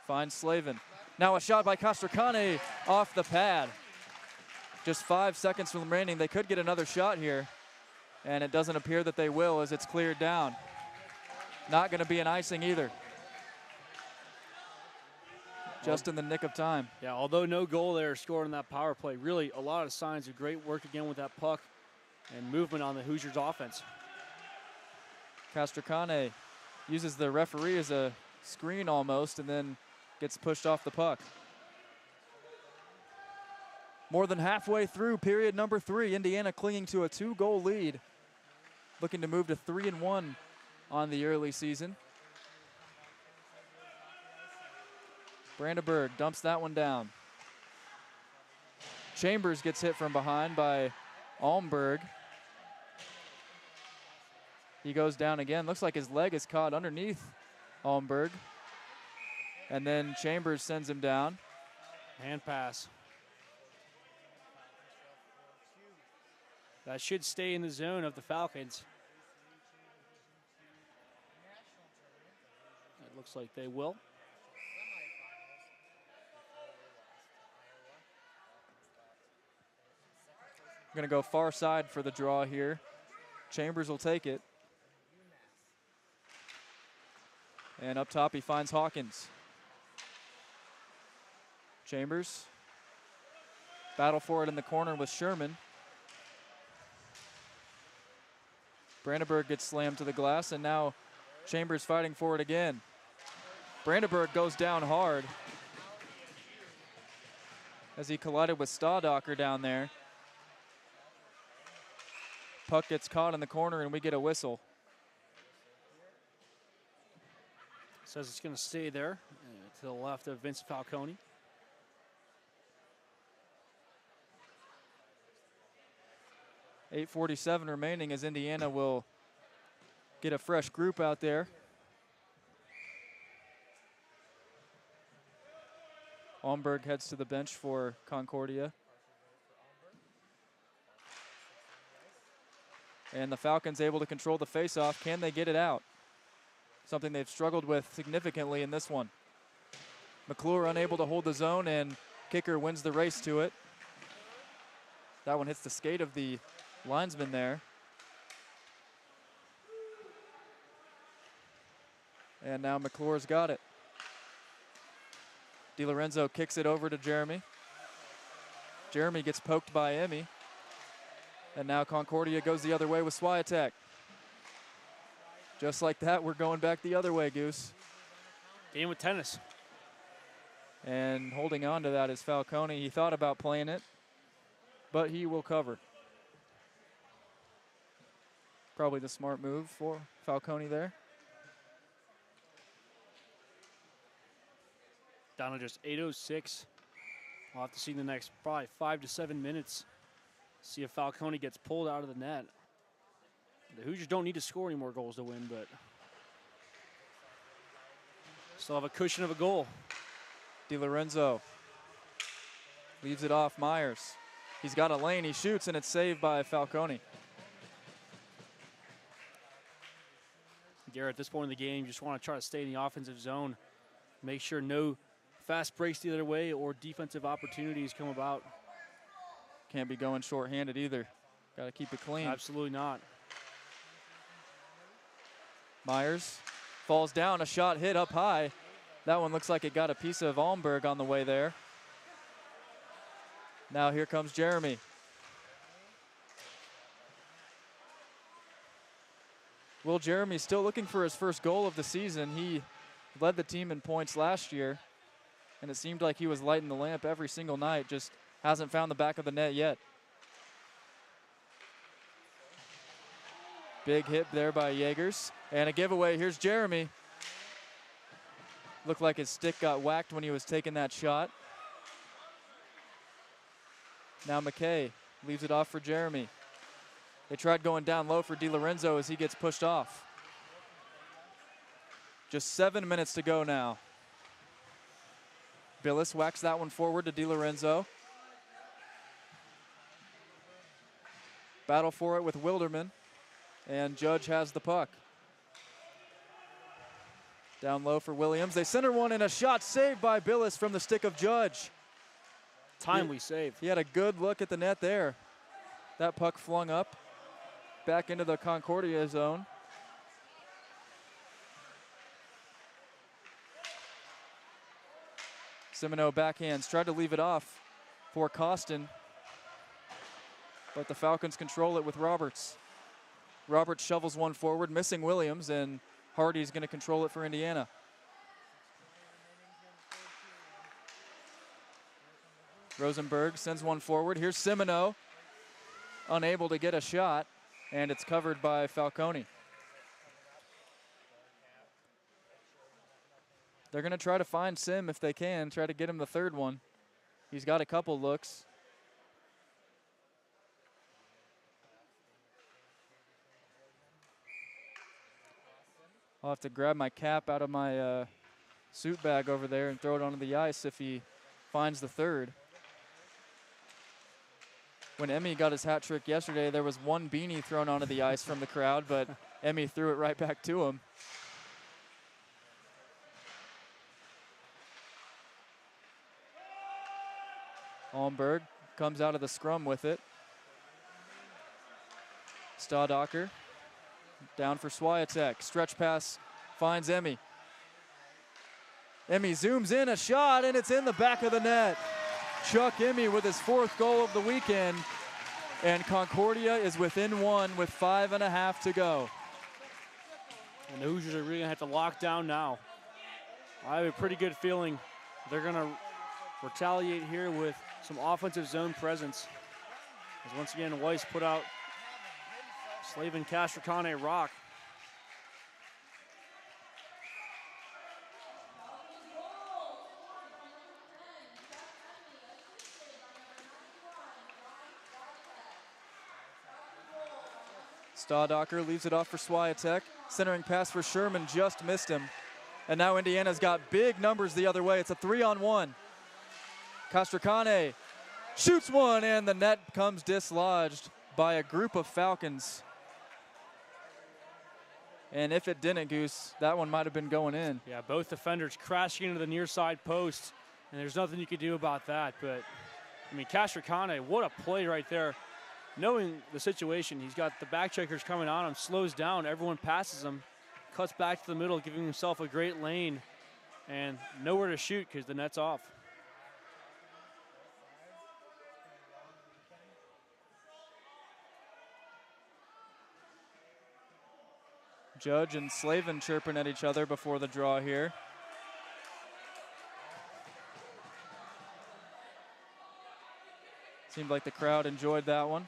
finds Slavin. Now a shot by Castracane off the pad. Just 5 seconds remaining. They could get another shot here, and it doesn't appear that they will as it's cleared down. Not going to be an icing either. Just in the nick of time. Yeah, although no goal there scored on that power play, really a lot of signs of great work again with that puck and movement on the Hoosiers offense. Castracane uses the referee as a screen almost and then gets pushed off the puck. More than halfway through period number 3, Indiana clinging to a 2-goal lead, looking to move to 3-1 on the early season. Brandenburg dumps that one down. Chambers gets hit from behind by Almberg. He goes down again. Looks like his leg is caught underneath Almberg. And then Chambers sends him down. Hand pass. That should stay in the zone of the Falcons. It looks like they will. Going to go far side for the draw here. Chambers will take it. And up top he finds Hawkins. Chambers. Battle for it in the corner with Sherman. Brandenburg gets slammed to the glass, and now Chambers fighting for it again. Brandenburg goes down hard as he collided with Staudacher down there. Puck gets caught in the corner, and we get a whistle. Says it's going to stay there to the left of Vince Falcone. .847 remaining as Indiana will get a fresh group out there. Almberg heads to the bench for Concordia. And the Falcons able to control the faceoff. Can they get it out? Something they've struggled with significantly in this one. McClure unable to hold the zone, and kicker wins the race to it. That one hits the skate of the linesman there. And now McClure's got it. DiLorenzo kicks it over to Jeremy. Jeremy gets poked by Emmy. And now Concordia goes the other way with Swiatek. Just like that, we're going back the other way, Goose. Game with tennis. And holding on to that is Falcone. He thought about playing it, but he will cover. Probably the smart move for Falcone there. Down to just 8:06. We'll have to see in the next probably 5 to 7 minutes. See if Falcone gets pulled out of the net. The Hoosiers don't need to score any more goals to win, but still have a cushion of a goal. DiLorenzo leaves it off Myers. He's got a lane, he shoots, and it's saved by Falcone. Garrett, at this point in the game, you just want to try to stay in the offensive zone. Make sure no fast breaks the other way or defensive opportunities come about. Can't be going shorthanded either. Got to keep it clean. Absolutely not. Myers falls down, a shot hit up high. That one looks like it got a piece of Almberg on the way there. Now here comes Jeremy. Well, Jeremy's still looking for his first goal of the season. He led the team in points last year, and it seemed like he was lighting the lamp every single night, just hasn't found the back of the net yet. Big hit there by Jaegers. And a giveaway, here's Jeremy. Looked like his stick got whacked when he was taking that shot. Now McKay leaves it off for Jeremy. They tried going down low for DiLorenzo as he gets pushed off. Just 7 minutes to go now. Billis whacks that one forward to DiLorenzo. Battle for it with Wilderman. And Judge has the puck. Down low for Williams. They center one and a shot saved by Billis from the stick of Judge. Timely save. He had a good look at the net there. That puck flung up back into the Concordia zone. Semino backhands, tried to leave it off for Costin, but the Falcons control it with Roberts. Roberts shovels one forward, missing Williams, and Hardy's going to control it for Indiana. Rosenberg sends one forward. Here's Semino, unable to get a shot, and it's covered by Falcone. They're going to try to find Sim if they can, try to get him the third one. He's got a couple looks. I'll have to grab my cap out of my suit bag over there and throw it onto the ice if he finds the third. When Emmy got his hat trick yesterday, there was one beanie thrown onto the ice from the crowd, but Emmy threw it right back to him. Almberg comes out of the scrum with it. Staudacher down for Swiatek. Stretch pass finds Emmy. Emmy zooms in, a shot, and it's in the back of the net. Chuck Emmy with his fourth goal of the weekend, and Concordia is within one with 5.5 to go. And the Hoosiers are really going to have to lock down now. I have a pretty good feeling they're going to retaliate here with some offensive zone presence. As once again, Weiss put out Slavin Castricane rock. Staudacher leaves it off for Swiatek. Centering pass for Sherman just missed him. And now Indiana's got big numbers the other way. It's a 3-on-1. Castricane shoots one, and the net comes dislodged by a group of Falcons. And if it didn't, Goose, that one might have been going in. Yeah, both defenders crashing into the near side post, and there's nothing you could do about that. But I mean, Castricane, what a play right there. Knowing the situation, he's got the back checkers coming on him, slows down, everyone passes him, cuts back to the middle, giving himself a great lane, and nowhere to shoot because the net's off. Judge and Slavin chirping at each other before the draw here. Seemed like the crowd enjoyed that one.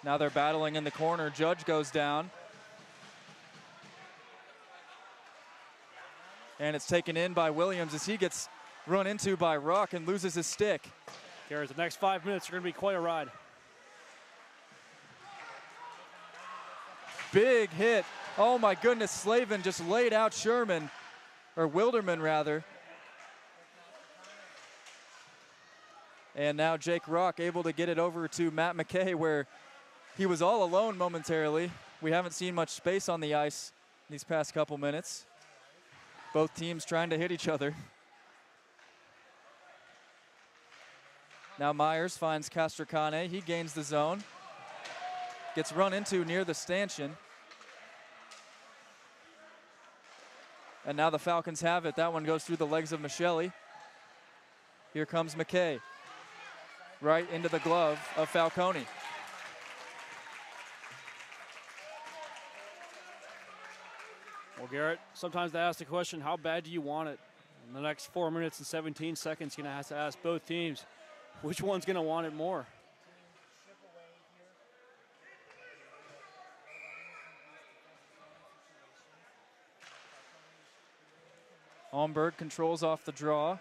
Now they're battling in the corner. Judge goes down. And it's taken in by Williams as he gets run into by Ruck and loses his stick. Garrett, the next 5 minutes are going to be quite a ride. Big hit. Oh my goodness, Slavin just laid out Sherman, or Wilderman rather. And now Jake Ruck able to get it over to Matt McKay where he was all alone momentarily. We haven't seen much space on the ice these past couple minutes. Both teams trying to hit each other. Now Myers finds Castricane. He gains the zone. Gets run into near the stanchion. And now the Falcons have it. That one goes through the legs of Michelli. Here comes McKay. Right into the glove of Falcone. Well, Garrett, sometimes they ask the question, how bad do you want it? In the next 4 minutes and 17 seconds, you're going to have to ask both teams, which one's going to want it more? Holmberg controls off the draw.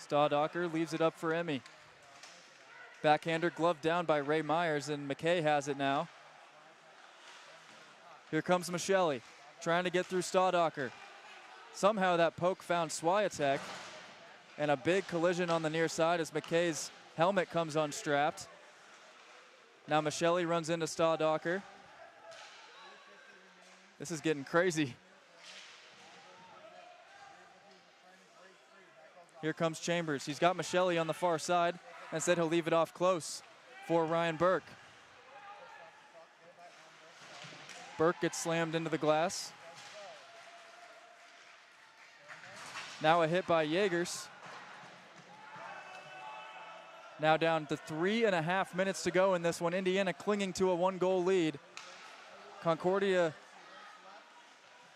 Staudacher leaves it up for Emmy. Backhander gloved down by Ray Myers, and McKay has it now. Here comes Michelli, trying to get through Staudacher. Somehow that poke found Swiatek, and a big collision on the near side as McKay's helmet comes unstrapped. Now Michelli runs into Staudacher. This is getting crazy. Here comes Chambers. He's got Michelli on the far side and said he'll leave it off close for Ryan Burke. Burke gets slammed into the glass. Now a hit by Jaegers. Now down to 3.5 minutes to go in this one. Indiana clinging to a 1-goal lead. Concordia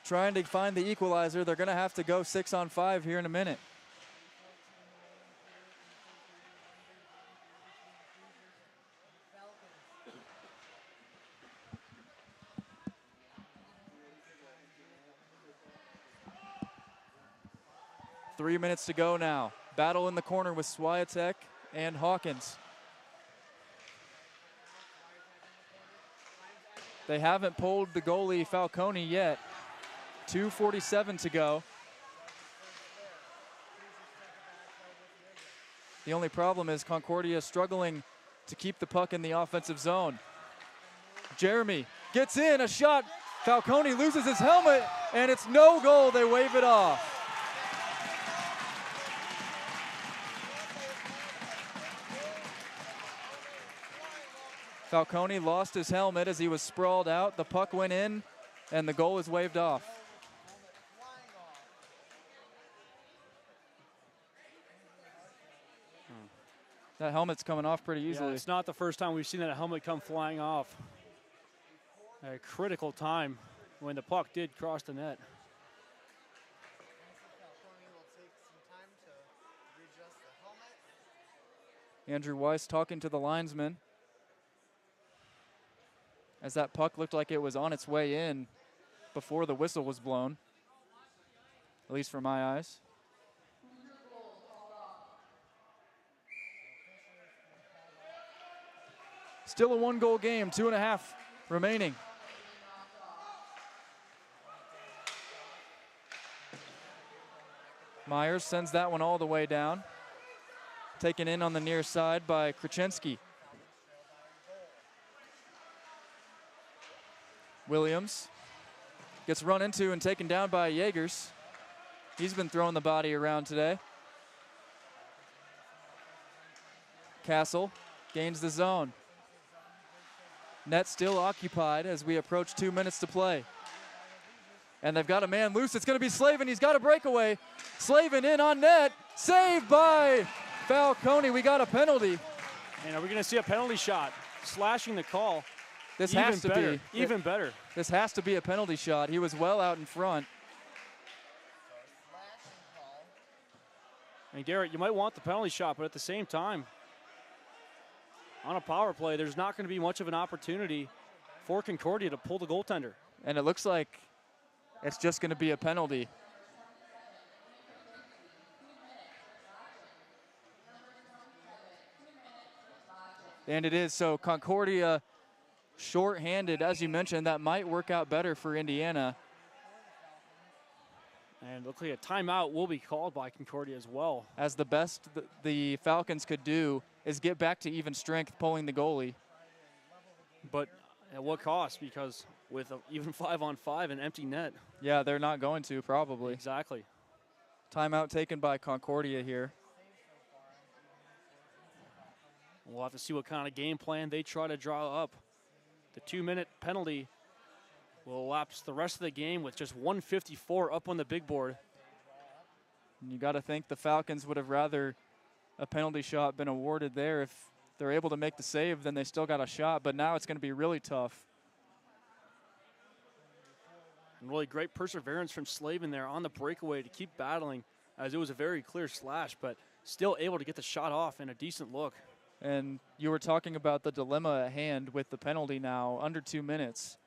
trying to find the equalizer. They're going to have to go 6-on-5 here in a minute. Three minutes to go now. Battle in the corner with Swiatek and Hawkins. They haven't pulled the goalie Falcone yet. 2:47 to go. The only problem is Concordia struggling to keep the puck in the offensive zone. Jeremy gets in, a shot. Falcone loses his helmet, and it's no goal. They wave it off. Falcone lost his helmet as he was sprawled out. The puck went in, and the goal is waved off. That helmet's coming off pretty easily. Yeah, it's not the first time we've seen that helmet come flying off. At a critical time when the puck did cross the net. Andrew Weiss talking to the linesman as that puck looked like it was on its way in before the whistle was blown, at least for my eyes. Still a 1-goal game, 2.5 remaining. Myers sends that one all the way down. Taken in on the near side by Krachenski. Williams gets run into and taken down by Jaegers. He's been throwing the body around today. Castle gains the zone. Net still occupied as we approach 2 minutes to play. And they've got a man loose. It's going to be Slavin. He's got a breakaway. Slavin in on net. Saved by Falcone. We got a penalty. And are we going to see a penalty shot? Slashing the call. This has to be. Even better. This has to be a penalty shot. He was well out in front. And Garrett, you might want the penalty shot, but at the same time, on a power play, there's not going to be much of an opportunity for Concordia to pull the goaltender. And it looks like it's just going to be a penalty. And it is. So Concordia shorthanded, as you mentioned, that might work out better for Indiana. And looks like a timeout will be called by Concordia as well. As the best the Falcons could do is get back to even strength pulling the goalie. But at what cost? Because with even 5-on-5 and empty net. Yeah, they're not going to, probably. Exactly. Timeout taken by Concordia here. We'll have to see what kind of game plan they try to draw up. The 2-minute penalty will elapse the rest of the game with just 1:54 up on the big board. And you got to think the Falcons would have rather a penalty shot been awarded there. If they're able to make the save, then they still got a shot, but now it's going to be really tough. And really great perseverance from Slavin there on the breakaway to keep battling, as it was a very clear slash, but still able to get the shot off in a decent look. And you were talking about the dilemma at hand with the penalty now, under 2 minutes.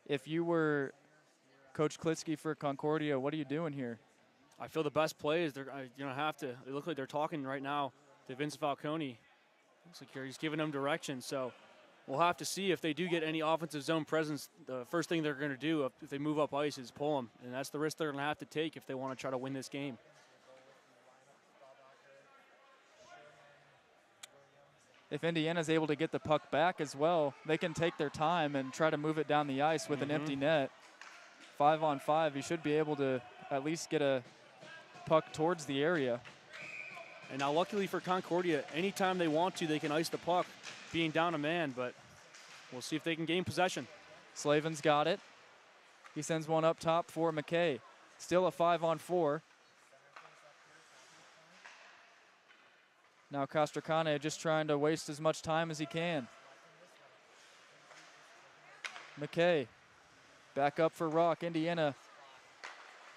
If you were Coach Klitsky for Concordia, what are you doing here? I feel the best play is they're going to have to. They look like they're talking right now to Vince Falcone. Looks like he's giving them direction. So we'll have to see if they do get any offensive zone presence. The first thing they're going to do if they move up ice is pull them, and that's the risk they're going to have to take if they want to try to win this game. If Indiana's able to get the puck back as well, they can take their time and try to move it down the ice with an empty net. 5-on-5, you should be able to at least get a puck towards the area. And now luckily for Concordia, anytime they want to, they can ice the puck, being down a man, but we'll see if they can gain possession. Slavin's got it. He sends one up top for McKay. Still a 5-on-4. Now Castracane just trying to waste as much time as he can. McKay back up for Rock. Indiana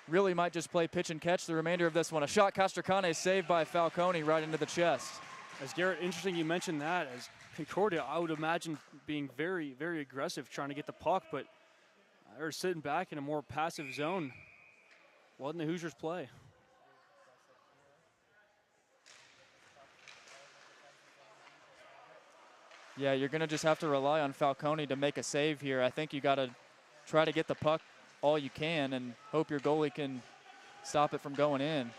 really might just play pitch and catch the remainder of this one. A shot, Castracane saved by Falcone right into the chest. As Garrett, interesting you mentioned that. As Concordia, I would imagine being very, very aggressive trying to get the puck, but they're sitting back in a more passive zone. Letting the Hoosiers play. Yeah, you're going to just have to rely on Falcone to make a save here. I think you got to try to get the puck all you can and hope your goalie can stop it from going in.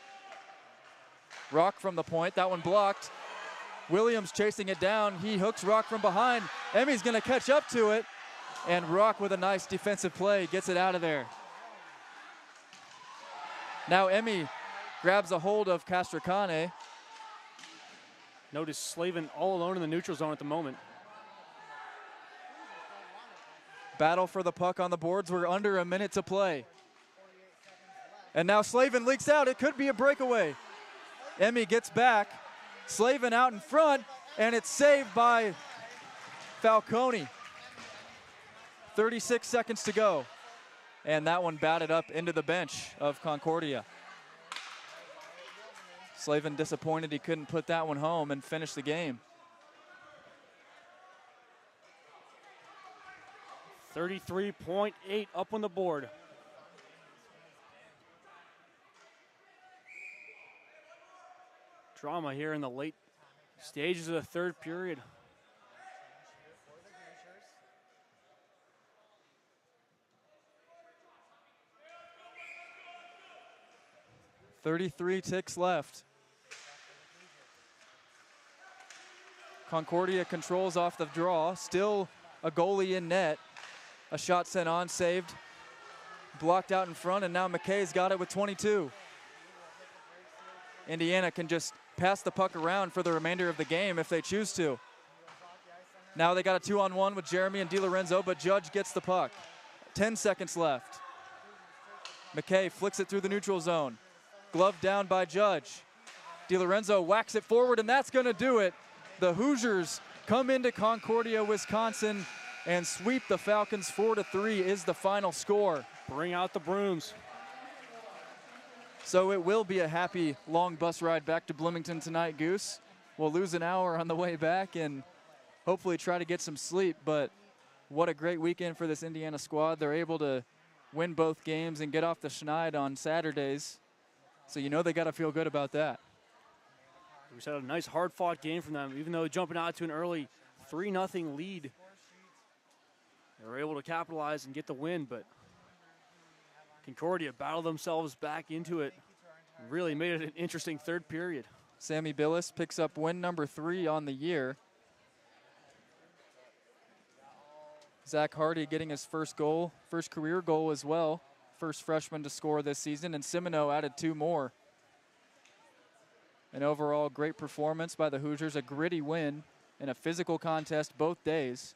Rock from the point, that one blocked. Williams chasing it down. He hooks Rock from behind. Emmy's going to catch up to it, and Rock with a nice defensive play gets it out of there. Now Emmy grabs a hold of Castracane. Notice Slavin all alone in the neutral zone at the moment. Battle for the puck on the boards. We're under a minute to play. And now Slavin leaks out. It could be a breakaway. Emmy gets back. Slavin out in front, and it's saved by Falcone. 36 seconds to go. And that one batted up into the bench of Concordia. Slavin disappointed he couldn't put that one home and finish the game. 33.8 up on the board. Drama here in the late stages of the third period. .33 ticks left. Concordia controls off the draw. Still a goalie in net. A shot sent on, saved. Blocked out in front, and now McKay's got it with 22. Indiana can just pass the puck around for the remainder of the game if they choose to. Now they got a 2-on-1 with Jeremy and DiLorenzo, but Judge gets the puck. 10 seconds left. McKay flicks it through the neutral zone. Glove down by Judge. DiLorenzo whacks it forward, and that's going to do it. The Hoosiers come into Concordia, Wisconsin, and sweep the Falcons 4-3 is the final score. Bring out the brooms. So it will be a happy long bus ride back to Bloomington tonight, Goose. We'll lose an hour on the way back and hopefully try to get some sleep, but what a great weekend for this Indiana squad. They're able to win both games and get off the schneid on Saturdays. So you know they got to feel good about that. We just had a nice hard-fought game from them, even though jumping out to an early 3-0 lead. They were able to capitalize and get the win, but Concordia battled themselves back into it and really made it an interesting third period. Sammy Billis picks up win number 3 on the year. Zach Hardy getting his first goal, first career goal as well. First freshman to score this season, and Simino added 2 more. An overall great performance by the Hoosiers, a gritty win in a physical contest both days.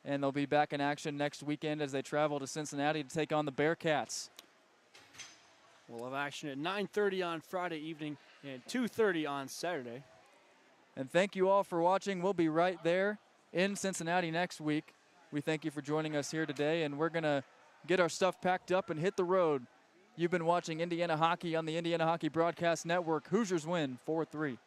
And they'll be back in action next weekend as they travel to Cincinnati to take on the Bearcats. We'll have action at 9:30 on Friday evening and 2:30 on Saturday. And thank you all for watching. We'll be right there in Cincinnati next week. We thank you for joining us here today, and we're going to get our stuff packed up and hit the road. You've been watching Indiana Hockey on the Indiana Hockey Broadcast Network. Hoosiers win 4-3.